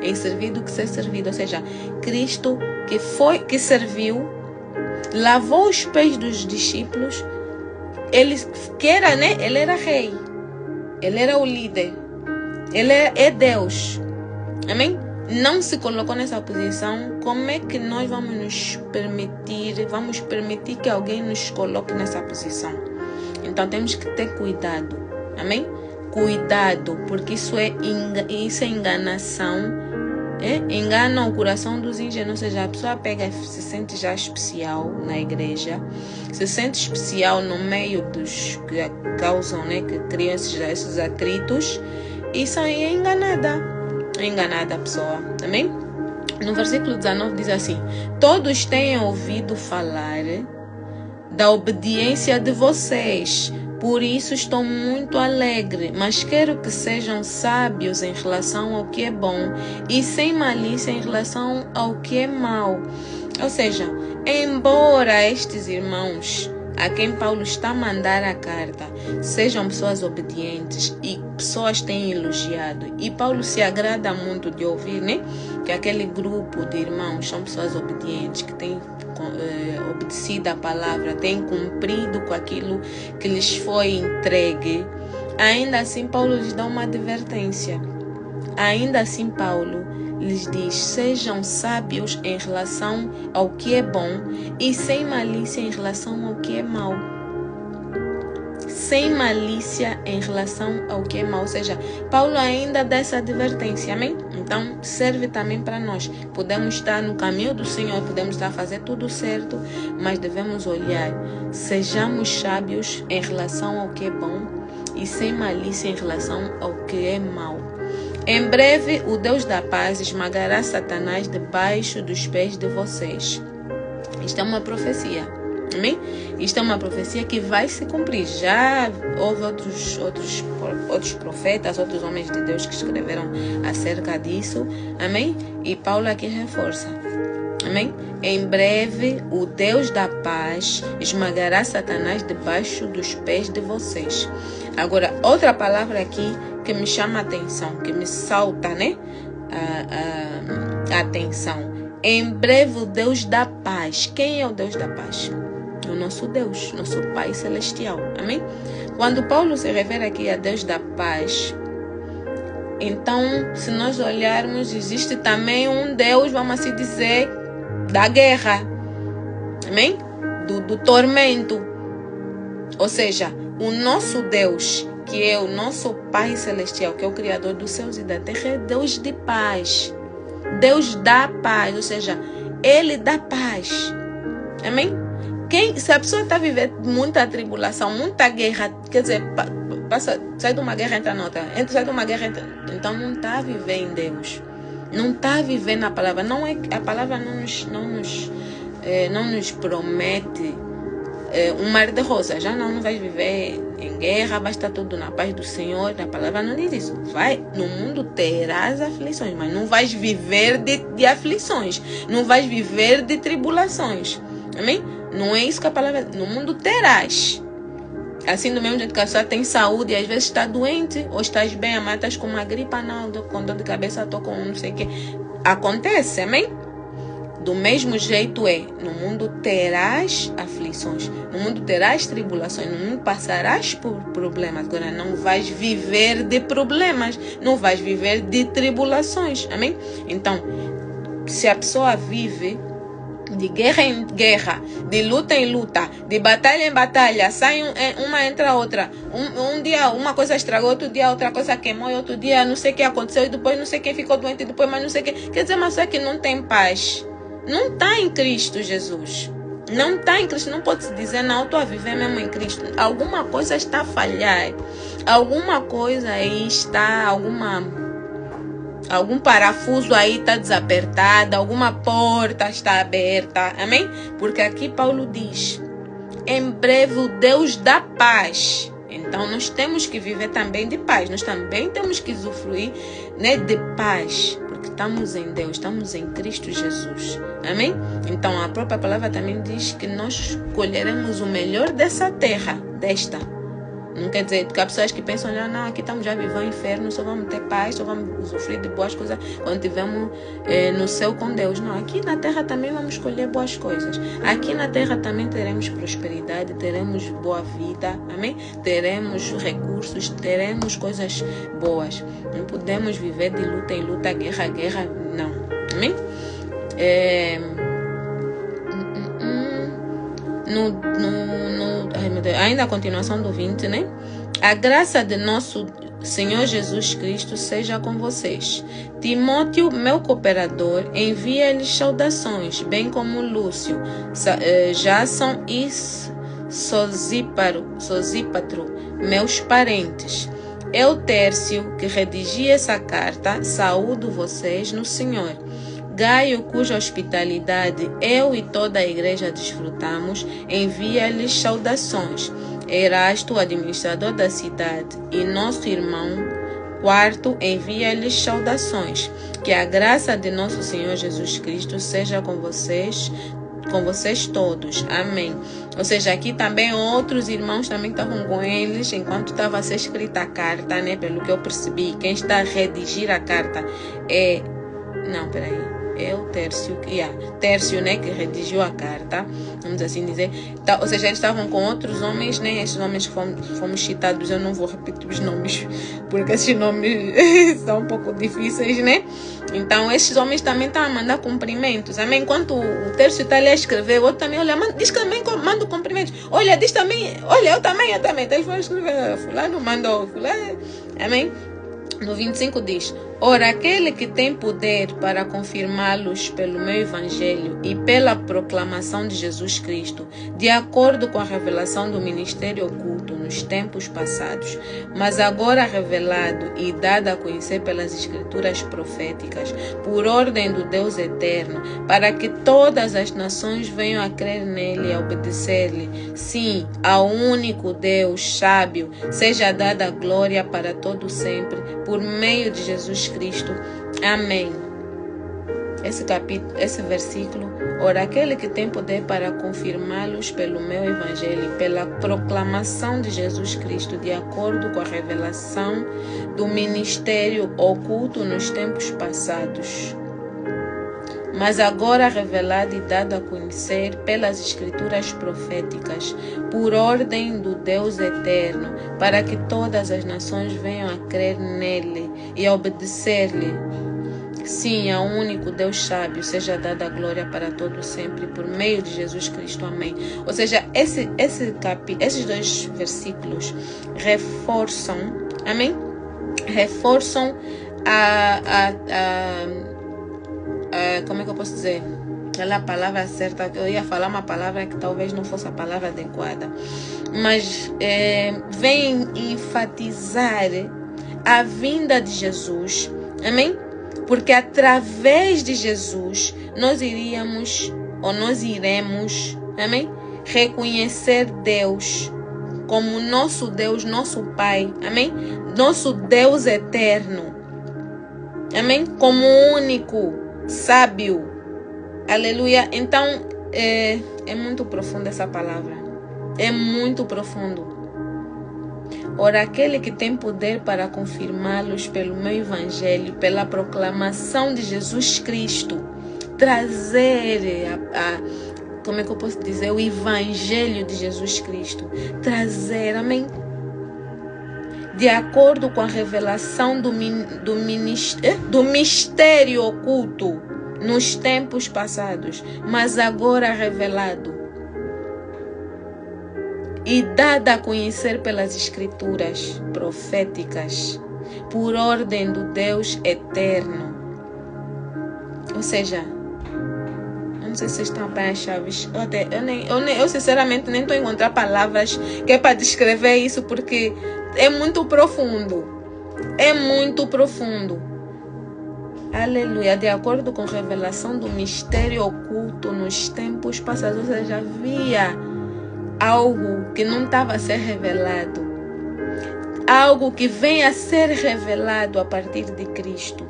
em servir do que ser servido. Ou seja, Cristo que serviu, lavou os pés dos discípulos. Ele era rei, ele era o líder, ele é Deus, amém? Não se colocou nessa posição. Como é que nós vamos permitir que alguém nos coloque nessa posição? Então temos que ter cuidado, amém? Cuidado, porque isso é enganação. Engana o coração dos ingênuos, ou seja, a pessoa se sente já especial na igreja, se sente especial no meio dos que causam, né, que criam esses atritos, e isso aí é enganada a pessoa, amém? No versículo 19 diz assim: todos têm ouvido falar da obediência de vocês, por isso estou muito alegre, mas quero que sejam sábios em relação ao que é bom e sem malícia em relação ao que é mau. Ou seja, embora estes irmãos a quem Paulo está a mandar a carta sejam pessoas obedientes, e pessoas têm elogiado. E Paulo se agrada muito de ouvir, né, que aquele grupo de irmãos são pessoas obedientes, que têm obedecido a palavra, têm cumprido com aquilo que lhes foi entregue. Ainda assim, Paulo lhes dá uma advertência. Ainda assim, Paulo lhes diz: sejam sábios em relação ao que é bom e sem malícia em relação ao que é mau. Sem malícia em relação ao que é mau. Ou seja, Paulo ainda dá essa advertência, amém? Então, serve também para nós. Podemos estar no caminho do Senhor, podemos estar a fazer tudo certo, mas devemos olhar. Sejamos sábios em relação ao que é bom e sem malícia em relação ao que é mau. Em breve, o Deus da paz esmagará Satanás debaixo dos pés de vocês. Isto é uma profecia. Amém? Isto é uma profecia que vai se cumprir. Já houve outros profetas, outros homens de Deus que escreveram acerca disso. Amém? E Paulo aqui reforça. Amém? Em breve, o Deus da paz esmagará Satanás debaixo dos pés de vocês. Agora, outra palavra aqui que me chama a atenção, que me salta, né? A atenção. Em breve, o Deus da paz. Quem é o Deus da paz? O nosso Deus, nosso Pai Celestial. Amém? Quando Paulo se refere aqui a Deus da paz, então, se nós olharmos, existe também um Deus, vamos assim dizer, da guerra. Amém? Do tormento. Ou seja, o nosso Deus, que é o nosso Pai Celestial, que é o Criador dos céus e da terra, é Deus de paz. Deus dá paz, ou seja, Ele dá paz. Amém? Se a pessoa está vivendo muita tribulação, muita guerra, quer dizer, sai de uma guerra, entra noutra, sai de uma guerra, então não está a viver em Deus. Não está a viver na palavra. A palavra não nos promete um mar de rosas. Já não vais viver em guerra, vai estar tudo na paz do Senhor. A palavra não diz isso. No mundo terás aflições, mas não vais viver de aflições. Não vais viver de tribulações. Amém? Não é isso que a palavra diz. No mundo terás. Assim, do mesmo jeito que a pessoa tem saúde e às vezes está doente, ou estás bem, mas estás com uma gripe anal, com dor de cabeça, estou com não sei o que. Acontece, amém? Do mesmo jeito no mundo terás aflições, no mundo terás tribulações, no mundo passarás por problemas. Agora, não vais viver de problemas, não vais viver de tribulações, amém? Então, se a pessoa vive de guerra em guerra, de luta em luta, de batalha em batalha, sai uma entra a outra. Um dia uma coisa estragou, outro dia outra coisa queimou, e outro dia não sei o que aconteceu, e depois não sei quem ficou doente, e depois mais não sei o que. Quer dizer, mas é que não tem paz. Não está em Cristo Jesus. Não está em Cristo. Não pode se dizer, não, estou a viver mesmo em Cristo. Alguma coisa está a falhar. Alguma coisa aí está, algum parafuso aí está desapertado, alguma porta está aberta, amém? Porque aqui Paulo diz, em breve o Deus da paz. Então nós temos que viver também de paz, nós também temos que usufruir, né, de paz, porque estamos em Deus, estamos em Cristo Jesus, amém? Então a própria palavra também diz que nós colheremos o melhor dessa terra, desta. Não quer dizer que há pessoas que pensam, não, aqui estamos já vivendo o inferno, só vamos ter paz, só vamos sofrer de boas coisas quando estivermos no céu com Deus. Não, aqui na terra também vamos escolher boas coisas. Aqui na terra também teremos prosperidade, teremos boa vida, amém? Teremos recursos, teremos coisas boas. Não podemos viver de luta em luta, guerra em guerra, não, amém? Ainda a continuação do 20, né? A graça de nosso Senhor Jesus Cristo seja com vocês. Timóteo, meu cooperador, envia-lhes saudações, bem como Lúcio, Jason e Sosípatro, meus parentes. Eutércio, que redigi essa carta, saúdo vocês no Senhor. Gaio, cuja hospitalidade eu e toda a igreja desfrutamos, envia-lhes saudações. Erasto, administrador da cidade, e nosso irmão Quarto, envia-lhes saudações. Que a graça de nosso Senhor Jesus Cristo seja com vocês com vocês todos. Amém. Ou seja, aqui também outros irmãos também estavam com eles enquanto estava a ser escrita a carta, né? Pelo que eu percebi, quem está a redigir a carta é... Não, peraí. É o Tércio, Tércio, né, que redigiu a carta, vamos assim dizer. Tá, ou seja, eles estavam com outros homens, né? Esses homens que fomos citados, eu não vou repetir os nomes, porque esses nomes são um pouco difíceis, né? Então, esses homens também estão a mandar cumprimentos, amém? Enquanto o Tércio está ali a escrever, o outro também, olha, diz que também manda cumprimentos. Olha, diz também, olha, eu também. Então, eles vão escrever, fulano mandou, fulano, amém? No 25 diz: ora, aquele que tem poder para confirmá-los pelo meu evangelho e pela proclamação de Jesus Cristo, de acordo com a revelação do ministério oculto nos tempos passados, mas agora revelado e dado a conhecer pelas escrituras proféticas, por ordem do Deus eterno, para que todas as nações venham a crer nele e a obedecer-lhe. Sim, ao único Deus sábio, seja dada a glória para todo sempre, por meio de Jesus Cristo. Amém. Esse versículo: ora, aquele que tem poder para confirmá-los pelo meu evangelho, pela proclamação de Jesus Cristo, de acordo com a revelação do ministério oculto nos tempos passados, mas agora revelado e dado a conhecer pelas escrituras proféticas, por ordem do Deus eterno, para que todas as nações venham a crer nele e a obedecer-lhe. Sim, ao único Deus sábio, seja dada a glória para todo sempre, por meio de Jesus Cristo. Amém. Ou seja, esses dois versículos reforçam, amém? Reforçam como é que eu posso dizer? Aquela palavra certa, eu ia falar uma palavra que talvez não fosse a palavra adequada, mas vem enfatizar a vinda de Jesus, amém? Porque através de Jesus nós iremos, amém? Reconhecer Deus como nosso Deus, nosso Pai, amém? Nosso Deus eterno, amém? Como único, sábio, aleluia. Então, é muito profunda essa palavra, é muito profundo. Ora, aquele que tem poder para confirmá-los pelo meu evangelho, pela proclamação de Jesus Cristo, trazer como é que eu posso dizer, o evangelho de Jesus Cristo, trazer, amém? De acordo com a revelação do mistério oculto nos tempos passados, mas agora revelado e dada a conhecer pelas escrituras proféticas, por ordem do Deus eterno. Ou seja, eu não sei se vocês estão a apanhar as chaves. Eu sinceramente nem estou a encontrar palavras que é para descrever isso, porque é muito profundo. É muito profundo. Aleluia. De acordo com a revelação do mistério oculto nos tempos passados, ou seja, havia algo que não estava a ser revelado. Algo que vem a ser revelado a partir de Cristo.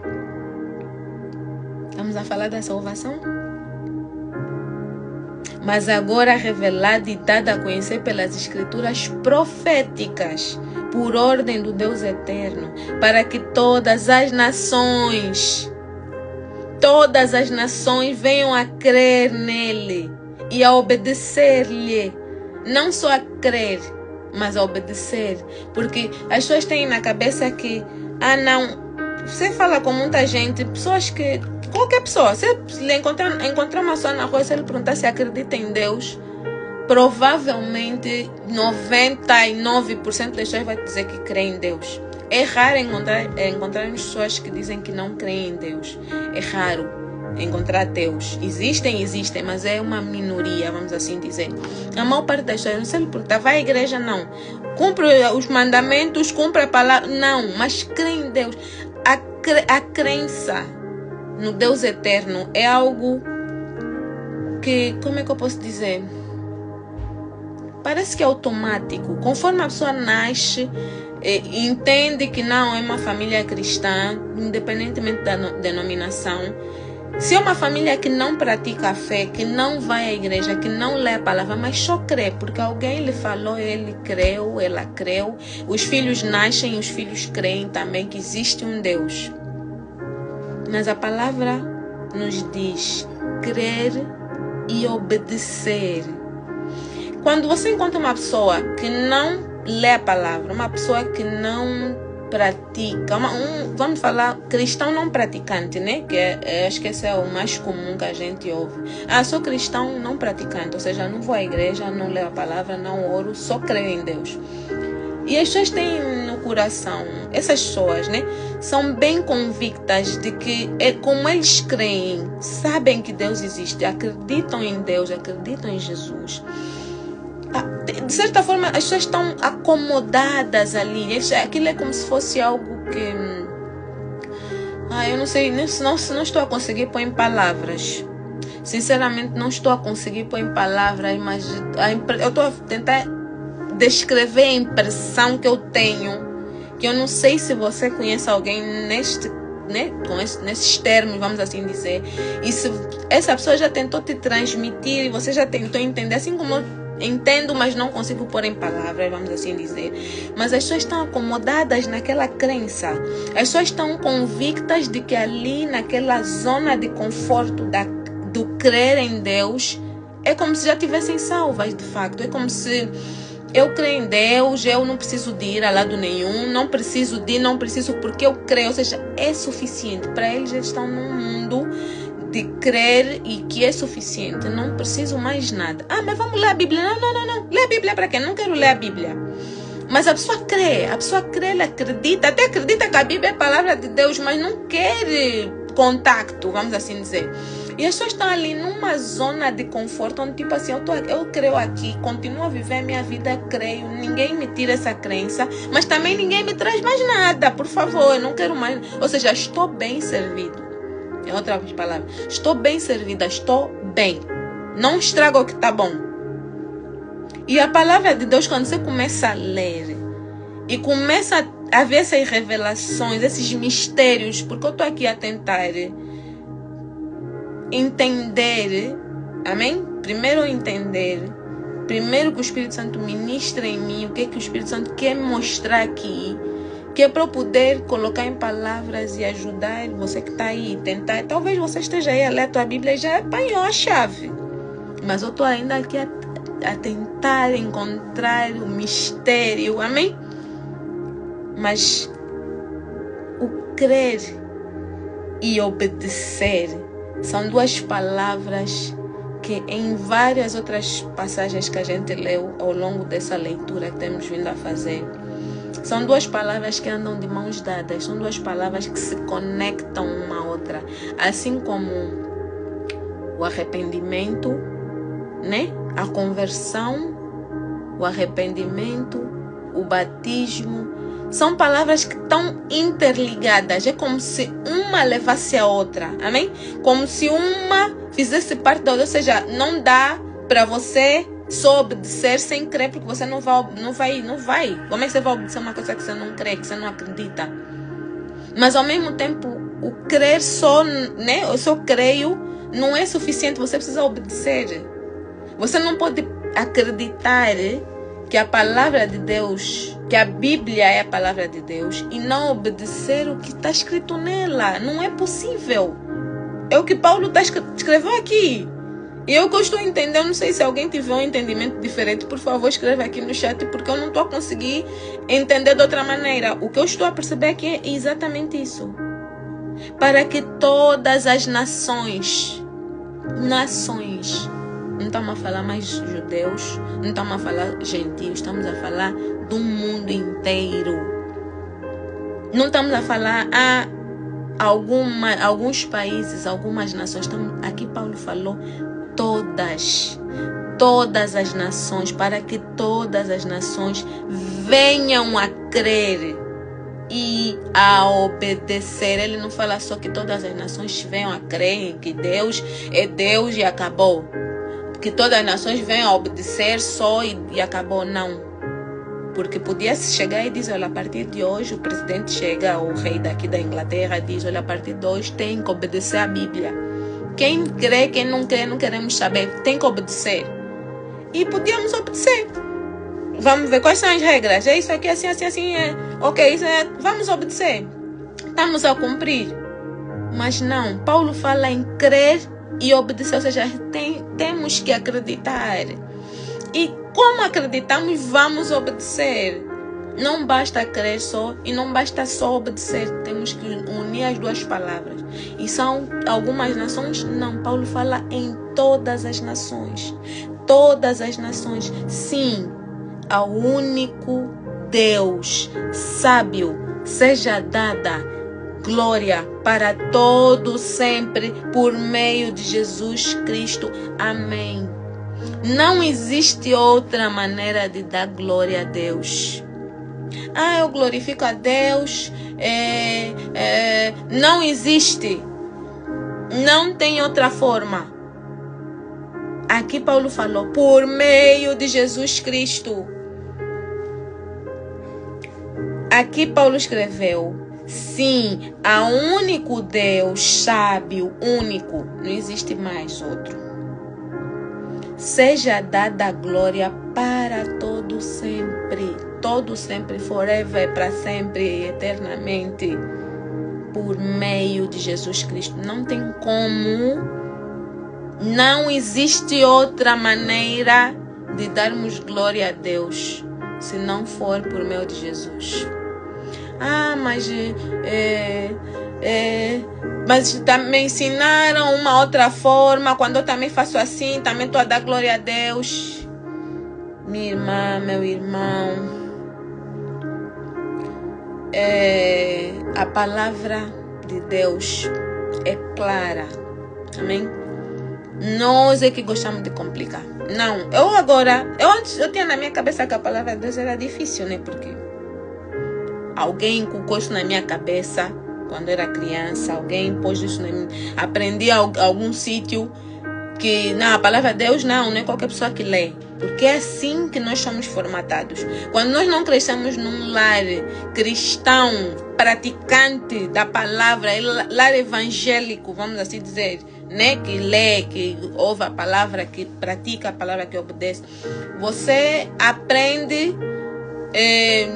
Vamos a falar da salvação? Mas agora revelado e dado a conhecer pelas escrituras proféticas, por ordem do Deus eterno, para que todas as nações venham a crer nele e a obedecer-lhe. Não só a crer, mas a obedecer. Porque as pessoas têm na cabeça que, não, você fala com muita gente, pessoas que, qualquer pessoa, se encontrar uma pessoa na rua, se ele perguntar se acredita em Deus, provavelmente 99% das pessoas vai dizer que crê em Deus. É raro encontrarmos pessoas que dizem que não creem em Deus. É raro encontrar ateus. Existem, mas é uma minoria, vamos assim dizer. A maior parte das pessoas, não sei porque vai à igreja, não. Cumpre os mandamentos, cumpre a palavra, não, mas crê em Deus. A crença no Deus eterno é algo que, como é que eu posso dizer? Parece que é automático. Conforme a pessoa nasce, entende que não é uma família cristã, independentemente da denominação, Se é uma família que não pratica a fé, que não vai à igreja, que não lê a palavra, mas só crê, porque alguém lhe falou, ele creu, ela creu. Os filhos nascem, os filhos creem também que existe um Deus. Mas a palavra nos diz crer e obedecer. Quando você encontra uma pessoa que não lê a palavra, uma pessoa que não pratica, vamos falar cristão não praticante, né? Acho que esse é o mais comum que a gente ouve. Sou cristão não praticante, ou seja, não vou à igreja, não leio a palavra, não oro, só creio em Deus. E as pessoas têm no coração, essas pessoas, né? São bem convictas de que, como eles creem, sabem que Deus existe, acreditam em Deus, acreditam em Jesus. De certa forma, as pessoas estão acomodadas ali. Aquilo é como se fosse algo que... eu não sei, não estou a conseguir pôr em palavras. Sinceramente, não estou a conseguir pôr em palavras, mas eu estou a tentar descrever a impressão que eu tenho, que eu não sei se você conhece alguém nesses termos, vamos assim dizer, e se essa pessoa já tentou te transmitir e você já tentou entender, assim como eu entendo, mas não consigo pôr em palavras, vamos assim dizer. Mas as pessoas estão acomodadas naquela crença. As pessoas estão convictas de que ali, naquela zona de conforto do crer em Deus, é como se já tivessem salvas, de facto. É como se eu creio em Deus, eu não preciso de ir a lado nenhum, não preciso porque eu creio. Ou seja, é suficiente. Para eles estão num mundo de crer e que é suficiente, não preciso mais nada. Mas vamos ler a Bíblia. Não. Ler a Bíblia para quê? Não quero ler a Bíblia. Mas a pessoa crê, ela acredita, até acredita que a Bíblia é a palavra de Deus, mas não quer contato, vamos assim dizer. E as pessoas estão ali numa zona de conforto, onde tipo assim, eu creio aqui, continuo a viver a minha vida, creio, ninguém me tira essa crença, mas também ninguém me traz mais nada, por favor, eu não quero mais. Ou seja, estou bem servido. Em outras palavras, estou bem servida, estou bem. Não estraga o que está bom. E a palavra de Deus, quando você começa a ler e começa a ver essas revelações, esses mistérios, porque eu estou aqui a tentar entender, amém? Primeiro entender, primeiro que o Espírito Santo ministra em mim, o que o Espírito Santo quer me mostrar aqui, que é para eu poder colocar em palavras e ajudar você que está aí, tentar. Talvez você esteja aí a ler a tua Bíblia e já apanhou a chave. Mas eu estou ainda aqui a tentar encontrar o mistério, amém? Mas o crer e obedecer são duas palavras que em várias outras passagens que a gente leu ao longo dessa leitura que temos vindo a fazer, são duas palavras que andam de mãos dadas, são duas palavras que se conectam uma à outra. Assim como o arrependimento, né? A conversão, o arrependimento, o batismo, são palavras que estão interligadas. É como se uma levasse a outra, amém? Como se uma fizesse parte da outra, ou seja, não dá para você só obedecer sem crer, porque você não vai. Como é que você vai obedecer uma coisa que você não crê, que você não acredita? Mas ao mesmo tempo, o crer só, né? Eu só creio, não é suficiente, você precisa obedecer. Você não pode acreditar que a palavra de Deus, que a Bíblia é a palavra de Deus, e não obedecer o que está escrito nela. Não é possível. É o que Paulo escreveu aqui. E eu que estou entendendo, não sei se alguém tiver um entendimento diferente, por favor, escreva aqui no chat, porque eu não estou a conseguir entender de outra maneira. O que eu estou a perceber aqui é exatamente isso. Para que todas as nações, não estamos a falar mais judeus, não estamos a falar gentios, estamos a falar do mundo inteiro. Não estamos a falar alguns países, algumas nações. Aqui Paulo falou todas as nações, para que todas as nações venham a crer e a obedecer. Ele não fala só que todas as nações venham a crer em que Deus é Deus e acabou. Que todas as nações venham a obedecer só e acabou. Não. Porque podia chegar e dizer, olha, a partir de hoje o presidente chega, o rei daqui da Inglaterra diz, olha, a partir de hoje tem que obedecer a Bíblia. Quem crê, quem não crê, não queremos saber. Tem que obedecer. E podíamos obedecer. Vamos ver quais são as regras. É isso aqui, assim, assim, assim. Ok, isso é. Vamos obedecer. Estamos a cumprir. Mas não. Paulo fala em crer e obedecer. Ou seja, temos que acreditar. E como acreditamos, vamos obedecer. Não basta crer só e não basta só obedecer. Temos que unir as duas palavras. E são algumas nações? Não. Paulo fala em todas as nações. Todas as nações. Sim, ao único Deus sábio seja dada glória para todo sempre por meio de Jesus Cristo. Amém. Não existe outra maneira de dar glória a Deus. Eu glorifico a Deus. Não existe. Não tem outra forma. Aqui Paulo falou, por meio de Jesus Cristo. Aqui Paulo escreveu, sim, há um único Deus sábio, único. Não existe mais outro. Seja dada glória para todo sempre, forever, para sempre, eternamente, por meio de Jesus Cristo. Não tem como, não existe outra maneira de darmos glória a Deus, se não for por meio de Jesus. Mas me ensinaram uma outra forma. Quando eu também faço assim, também estou a dar glória a Deus. Minha irmã, meu irmão, a palavra de Deus é clara. Amém? Nós é que gostamos de complicar. Não, eu tinha na minha cabeça que a palavra de Deus era difícil, né? Porque alguém colocou isso na minha cabeça quando era criança. Alguém pôs isso na minha... Aprendi algum sítio que não, a palavra de Deus não é qualquer pessoa que lê. Porque é assim que nós somos formatados. Quando nós não crescemos num lar cristão, praticante da palavra, lar evangélico, vamos assim dizer, né? Que lê, que ouve a palavra, que pratica a palavra, que obedece. Você aprende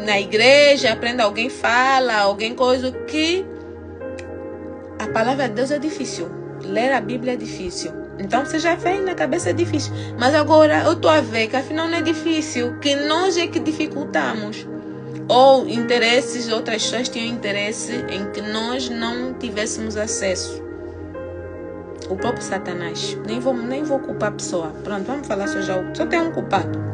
na igreja, aprende, alguém fala, alguém coisa que a palavra de Deus é difícil. Ler a Bíblia é difícil. Então você já vem na cabeça é difícil. Mas agora eu estou a ver que afinal não é difícil, que nós é que dificultamos. Ou interesses, outras pessoas tinham interesse em que nós não tivéssemos acesso. O próprio Satanás. Nem vou culpar a pessoa. Pronto, vamos falar só tem um culpado.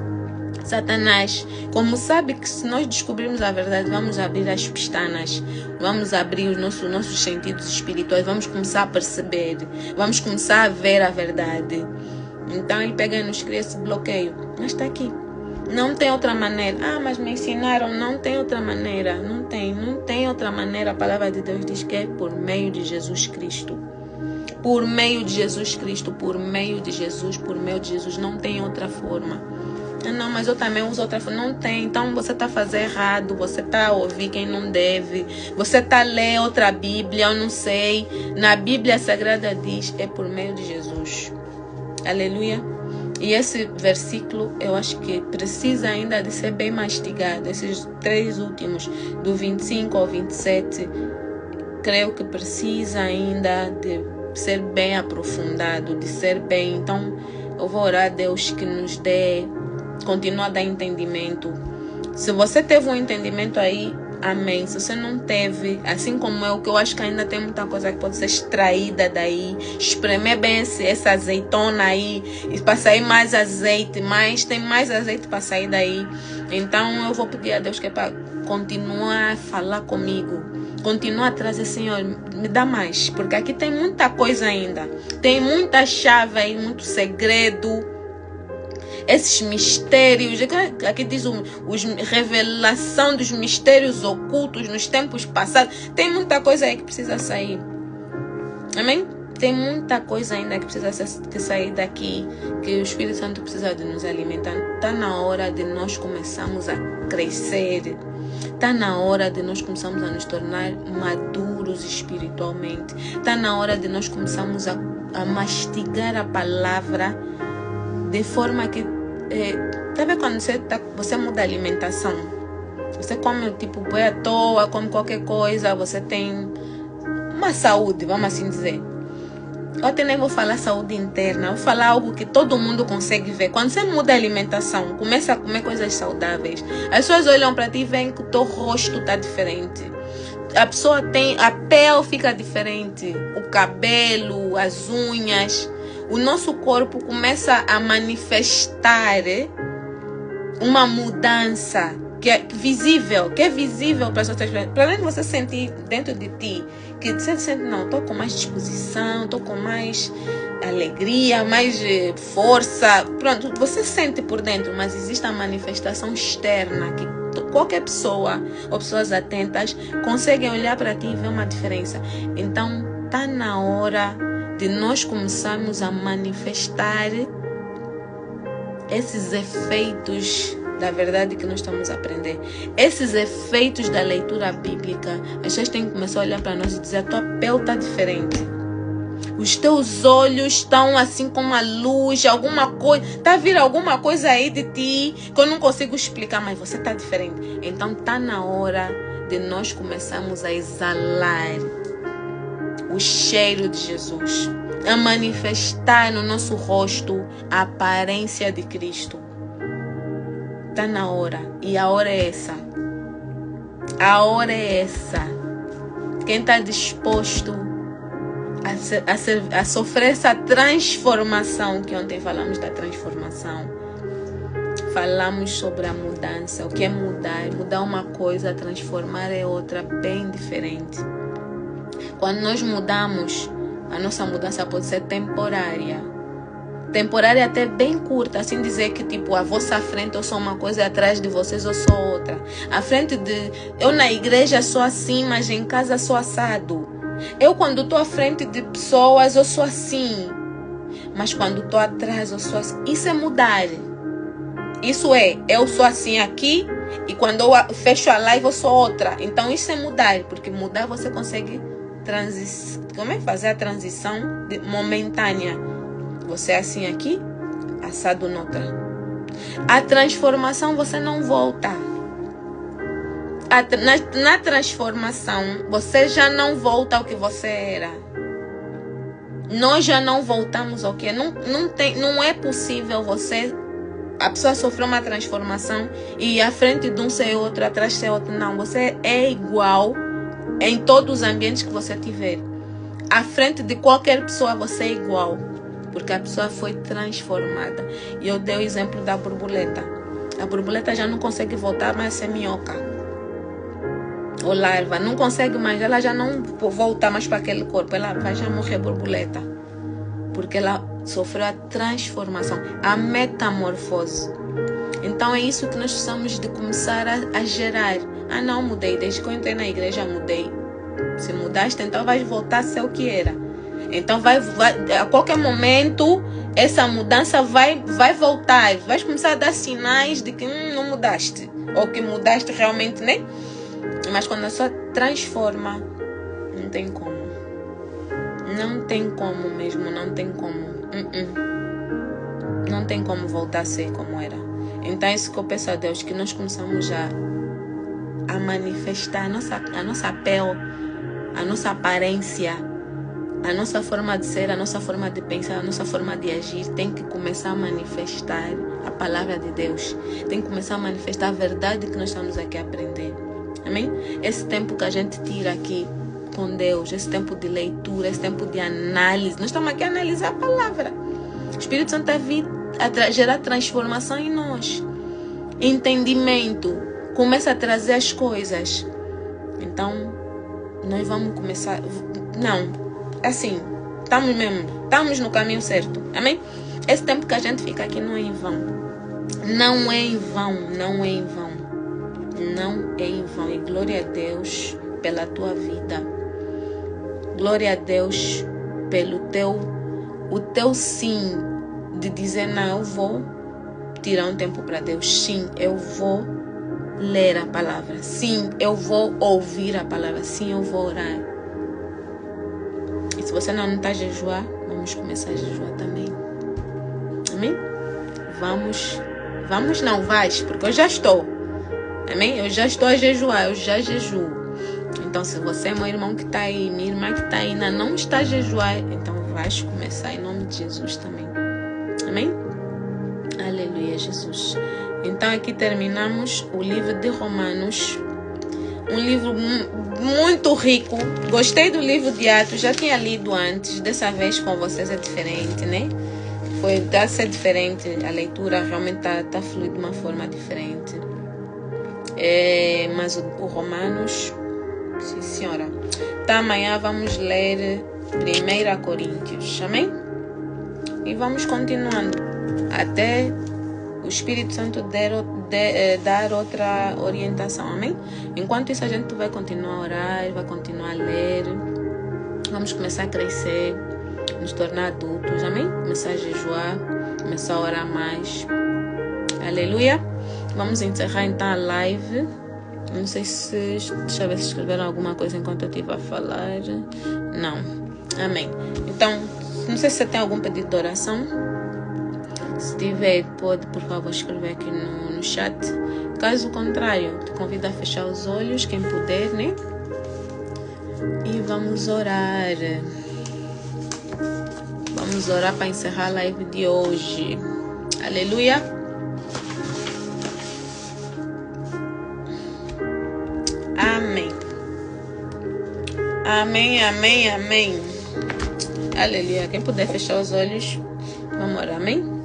Satanás, como sabe que se nós descobrirmos a verdade, vamos abrir as pestanas, vamos abrir os nossos sentidos espirituais, vamos começar a perceber, vamos começar a ver a verdade. Então ele pega e nos cria esse bloqueio. Mas está aqui. Não tem outra maneira. Mas me ensinaram. Não tem outra maneira. Não tem outra maneira. A palavra de Deus diz que é por meio de Jesus Cristo. Por meio de Jesus Cristo. Por meio de Jesus. Por meio de Jesus. Não tem outra forma. Não, mas eu também uso outra forma. Não tem. Então você está fazendo errado. Você está a ouvir quem não deve. Você está a ler outra Bíblia. Eu não sei. Na Bíblia Sagrada diz é por meio de Jesus. Aleluia. E esse versículo eu acho que precisa ainda de ser bem mastigado. Esses 3 últimos, do 25 ao 27, creio que precisa ainda de ser bem aprofundado, de ser bem. Então eu vou orar a Deus que nos dê, continua a dar entendimento. Se você teve um entendimento aí, amém. Se você não teve, assim como eu, que eu acho que ainda tem muita coisa que pode ser extraída daí, espremer bem essa azeitona aí, e para sair mais azeite, tem mais azeite para sair daí. Então eu vou pedir a Deus que é para continuar a falar comigo, continuar a trazer, Senhor, me dá mais, porque aqui tem muita coisa ainda, tem muita chave aí, muito segredo. Esses mistérios, aqui diz revelação dos mistérios ocultos nos tempos passados. Tem muita coisa aí que precisa sair. Amém? Tem muita coisa ainda que precisa sair daqui, que o Espírito Santo precisa de nos alimentar. Está na hora de nós começarmos a crescer. Está na hora de nós começarmos a nos tornar maduros maduros espiritualmente. Está na hora de nós começarmos a mastigar a palavra de forma que... sabe quando você muda a alimentação? Você come tipo boi à toa, come qualquer coisa, você tem uma saúde, vamos assim dizer. Eu até nem vou falar saúde interna, vou falar algo que todo mundo consegue ver. Quando você muda a alimentação, começa a comer coisas saudáveis, as pessoas olham para ti e veem que o teu rosto está diferente. A pessoa a pele fica diferente, o cabelo, as unhas. O nosso corpo começa a manifestar uma mudança que é visível para as outras pessoas. Para além de você sentir dentro de ti, que você sente, não, estou com mais disposição, estou com mais alegria, mais força. Pronto, você sente por dentro, mas existe a manifestação externa que qualquer pessoa ou pessoas atentas conseguem olhar para ti e ver uma diferença. Então, está na hora de nós começarmos a manifestar esses efeitos da verdade que nós estamos a aprender. Esses efeitos da leitura bíblica, as pessoas têm que começar a olhar para nós e dizer, a tua pele está diferente. Os teus olhos estão assim com uma luz, alguma coisa. Está a vir alguma coisa aí de ti que eu não consigo explicar, mas você está diferente. Então está na hora de nós começarmos a exalar o cheiro de Jesus, a manifestar no nosso rosto a aparência de Cristo. Está na hora. E a hora é essa. A hora é essa. Quem está disposto a sofrer essa transformação, que ontem falamos da transformação. Falamos sobre a mudança. O que é mudar? Mudar uma coisa, transformar é outra, bem diferente. Quando nós mudamos, a nossa mudança pode ser temporária. Temporária até bem curta, assim dizer que tipo, a vossa frente eu sou uma coisa e atrás de vocês eu sou outra. A frente de... Eu na igreja sou assim, mas em casa sou assado. Eu quando estou à frente de pessoas eu sou assim, mas quando estou atrás eu sou assim. Isso é mudar. Isso é, eu sou assim aqui e quando eu fecho a live eu sou outra. Então isso é mudar, porque mudar você consegue fazer a transição momentânea. Você é assim aqui, assado noutra. A transformação você não volta. Na transformação você já não volta ao que você era. Nós já não voltamos ao que é. Não é possível você... A pessoa sofreu uma transformação e à frente de um ser outro, atrás ser outro. Não, você é igual em todos os ambientes que você tiver. À frente de qualquer pessoa você é igual. Porque a pessoa foi transformada. E eu dei o exemplo da borboleta. A borboleta já não consegue voltar mais a ser minhoca. Ou larva. Não consegue mais. Ela já não volta mais para aquele corpo. Ela vai já morrer borboleta. Porque ela sofreu a transformação. A metamorfose. Então é isso que nós precisamos de começar a gerar. Ah não, mudei. Desde que eu entrei na igreja mudei. Se mudaste, então vais voltar a ser o que era. Então a qualquer momento essa mudança vai voltar. Vai começar a dar sinais de que não mudaste. Ou que mudaste realmente, né? Mas quando a pessoa transforma, não tem como. Não tem como mesmo, não tem como. Não tem como voltar a ser como era. Então é isso que eu peço a Deus, que nós começamos já a manifestar a nossa pele, a nossa aparência, a nossa forma de ser, a nossa forma de pensar, a nossa forma de agir tem que começar a manifestar a palavra de Deus. Tem que começar a manifestar a verdade que nós estamos aqui a aprender. Amém? Esse tempo que a gente tira aqui com Deus, esse tempo de leitura, esse tempo de análise. Nós estamos aqui a analisar a palavra. O Espírito Santo está vindo a gerar transformação em nós. Entendimento. Começa a trazer as coisas. Então, nós vamos começar... Não. Assim, estamos no caminho certo. Amém? Esse tempo que a gente fica aqui não é em vão. Não é em vão, não é em vão. Não é em vão. E glória a Deus pela tua vida. Glória a Deus pelo o teu sim de dizer, não, eu vou tirar um tempo para Deus. Sim, eu vou ler a palavra. Sim, eu vou ouvir a palavra. Sim, eu vou orar. você não está a jejuar, vamos começar a jejuar também. Amém? Vamos não, vais, porque eu já estou. Amém? Eu já estou a jejuar, eu já jejuo. Então, se você é meu irmão que está aí, minha irmã que está aí, ainda não está a jejuar, então vais começar em nome de Jesus também. Amém? Aleluia, Jesus. Então, aqui terminamos o livro de Romanos. Um livro muito rico. Gostei do livro de Atos, já tinha lido antes. Dessa vez com vocês é diferente, né? Está a ser diferente. A leitura realmente está fluindo de uma forma diferente. Mas o Romanos, sim senhora. Tá, amanhã vamos ler 1 Coríntios, amém? E vamos continuando até o Espírito Santo dar outra orientação, amém? Enquanto isso a gente vai continuar a orar, vai continuar a ler, vamos começar a crescer, nos tornar adultos, amém? Começar a jejuar, começar a orar mais. Aleluia! Vamos encerrar então a live. Não sei se... Deixa eu ver se escreveram alguma coisa enquanto eu estive a falar. Não. Amém. Então, não sei se você tem algum pedido de oração. Se tiver, pode, por favor, escrever aqui no chat. Caso contrário, te convido a fechar os olhos, quem puder, né? E vamos orar. Vamos orar para encerrar a live de hoje. Aleluia. Amém. Amém, amém, amém. Aleluia. Quem puder fechar os olhos, vamos orar, amém?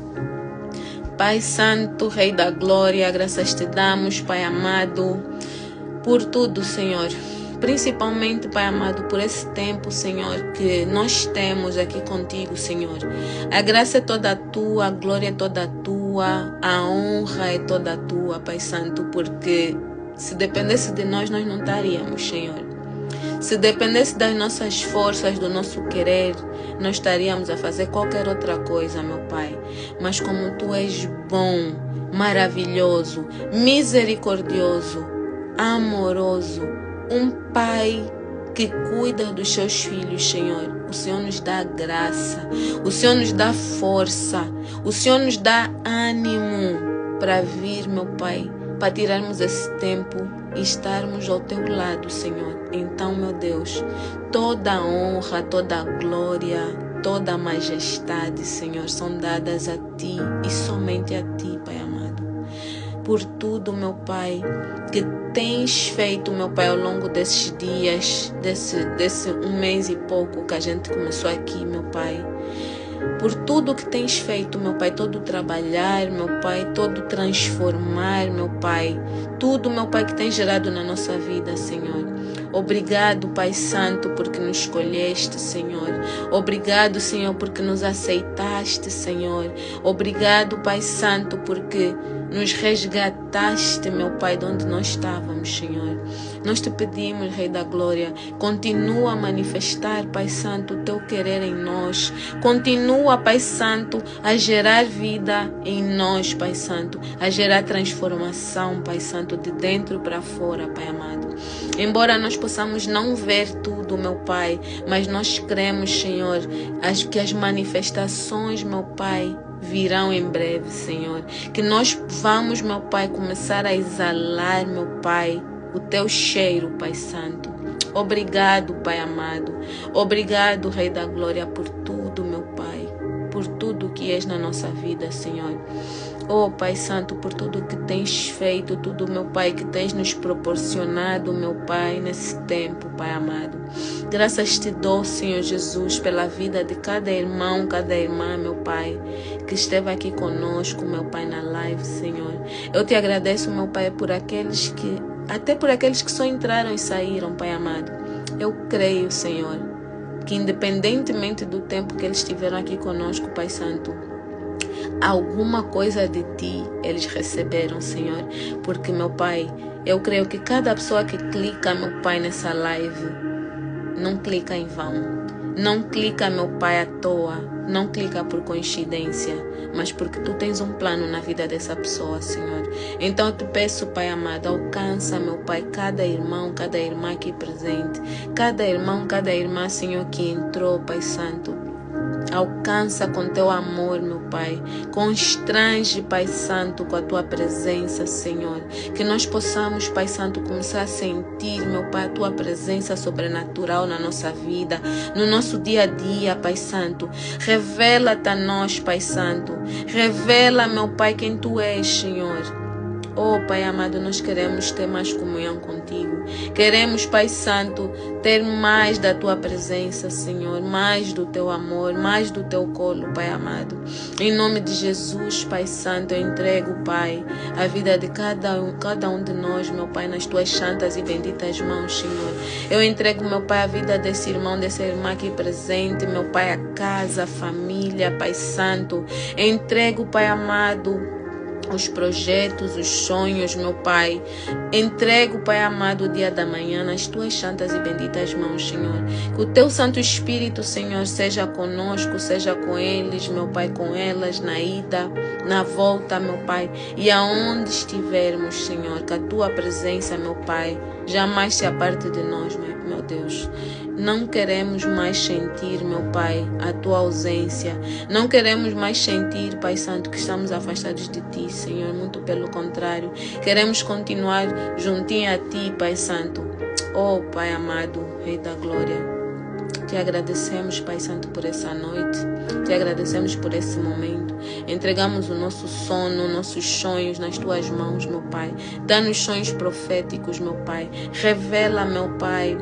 Pai Santo, Rei da Glória, graças te damos, Pai amado, por tudo, Senhor. Principalmente, Pai amado, por esse tempo, Senhor, que nós temos aqui contigo, Senhor. A graça é toda tua, a glória é toda tua, a honra é toda tua, Pai Santo, porque se dependesse de nós, nós não estaríamos, Senhor. Se dependesse das nossas forças, do nosso querer, nós estaríamos a fazer qualquer outra coisa, meu Pai. Mas como Tu és bom, maravilhoso, misericordioso, amoroso, um Pai que cuida dos seus filhos, Senhor. O Senhor nos dá graça, o Senhor nos dá força, o Senhor nos dá ânimo para vir, meu Pai, para tirarmos esse tempo e estarmos ao Teu lado, Senhor. Então, meu Deus, toda a honra, toda a glória, toda a majestade, Senhor, são dadas a Ti e somente a Ti, Pai amado. Por tudo, meu Pai, que tens feito, meu Pai, ao longo desses dias, desse um mês e pouco que a gente começou aqui, meu Pai. Por tudo que tens feito, meu Pai, todo trabalhar, meu Pai, todo transformar, meu Pai, tudo, meu Pai, que tens gerado na nossa vida, Senhor. Obrigado, Pai Santo, porque nos escolheste, Senhor. Obrigado, Senhor, porque nos aceitaste, Senhor. Obrigado, Pai Santo, porque nos resgataste, meu Pai, de onde nós estávamos, Senhor. Nós te pedimos, Rei da Glória, continua a manifestar, Pai Santo, o Teu querer em nós. Continua, Pai Santo, a gerar vida em nós, Pai Santo. A gerar transformação, Pai Santo, de dentro para fora, Pai amado. Embora nós possamos não ver tudo, meu Pai, mas nós cremos, Senhor, que as manifestações, meu Pai, virão em breve, Senhor. Que nós vamos, meu Pai, começar a exalar, meu Pai, o Teu cheiro, Pai Santo. Obrigado, Pai amado. Obrigado, Rei da Glória, por tudo, meu Pai. Por tudo que és na nossa vida, Senhor. Oh, Pai Santo, por tudo que tens feito, tudo, meu Pai, que tens nos proporcionado, meu Pai, nesse tempo, Pai amado. Graças te dou, Senhor Jesus, pela vida de cada irmão, cada irmã, meu Pai, que esteve aqui conosco, meu Pai, na live, Senhor. Eu te agradeço, meu Pai, até por aqueles que só entraram e saíram, Pai amado. Eu creio, Senhor, que independentemente do tempo que eles estiveram aqui conosco, Pai Santo, alguma coisa de Ti eles receberam, Senhor. Porque, meu Pai, eu creio que cada pessoa que clica, meu Pai, nessa live, não clica em vão. não clica, meu Pai, à toa, não clica por coincidência, mas porque Tu tens um plano na vida dessa pessoa, Senhor. Então eu te peço, Pai amado, alcança, meu Pai, cada irmão, cada irmã aqui presente, cada irmão, cada irmã, Senhor, que entrou, Pai Santo. Alcança com Teu amor, meu Pai. Constrange, Pai Santo, com a Tua presença, Senhor. Que nós possamos, Pai Santo, começar a sentir, meu Pai, a Tua presença sobrenatural na nossa vida, no nosso dia a dia, Pai Santo. Revela-te a nós, Pai Santo. Revela, meu Pai, quem Tu és, Senhor. Oh, Pai amado, nós queremos ter mais comunhão contigo. Queremos, Pai Santo, ter mais da Tua presença, Senhor. Mais do Teu amor, mais do Teu colo, Pai amado. Em nome de Jesus, Pai Santo, eu entrego, Pai, a vida de cada um de nós, meu Pai, nas Tuas santas e benditas mãos, Senhor. Eu entrego, meu Pai, a vida desse irmão, dessa irmã aqui presente, meu Pai, a casa, a família, Pai Santo. Eu entrego, Pai amado, os projetos, os sonhos, meu Pai. Entrego, Pai amado, o dia da manhã nas Tuas santas e benditas mãos, Senhor. Que o Teu Santo Espírito, Senhor, seja conosco, seja com eles, meu Pai, com elas, na ida, na volta, meu Pai. E aonde estivermos, Senhor, que a Tua presença, meu Pai, jamais se aparte de nós, meu Deus. Não queremos mais sentir, meu Pai, a Tua ausência. Não queremos mais sentir, Pai Santo, que estamos afastados de Ti, Senhor. Muito pelo contrário. Queremos continuar juntinho a Ti, Pai Santo. Oh, Pai amado, Rei da Glória. Te agradecemos, Pai Santo, por essa noite. Te agradecemos por esse momento. Entregamos o nosso sono, nossos sonhos nas Tuas mãos, meu Pai. Dá-nos sonhos proféticos, meu Pai. Revela, meu Pai,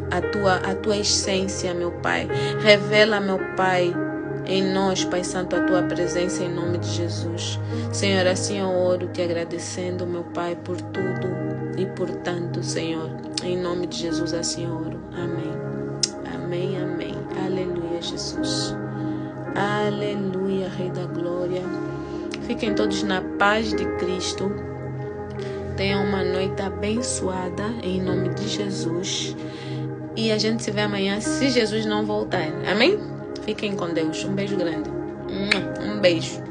a tua essência, meu Pai. Revela, meu Pai, em nós, Pai Santo, a Tua presença em nome de Jesus. Senhor, assim eu oro, te agradecendo, meu Pai, por tudo e por tanto, Senhor. Em nome de Jesus, assim eu oro. Amém. Amém, amém. Aleluia, Jesus. Aleluia, Rei da Glória. Fiquem todos na paz de Cristo. Tenham uma noite abençoada em nome de Jesus. E a gente se vê amanhã, se Jesus não voltar. Amém? Fiquem com Deus. Um beijo grande. Um beijo.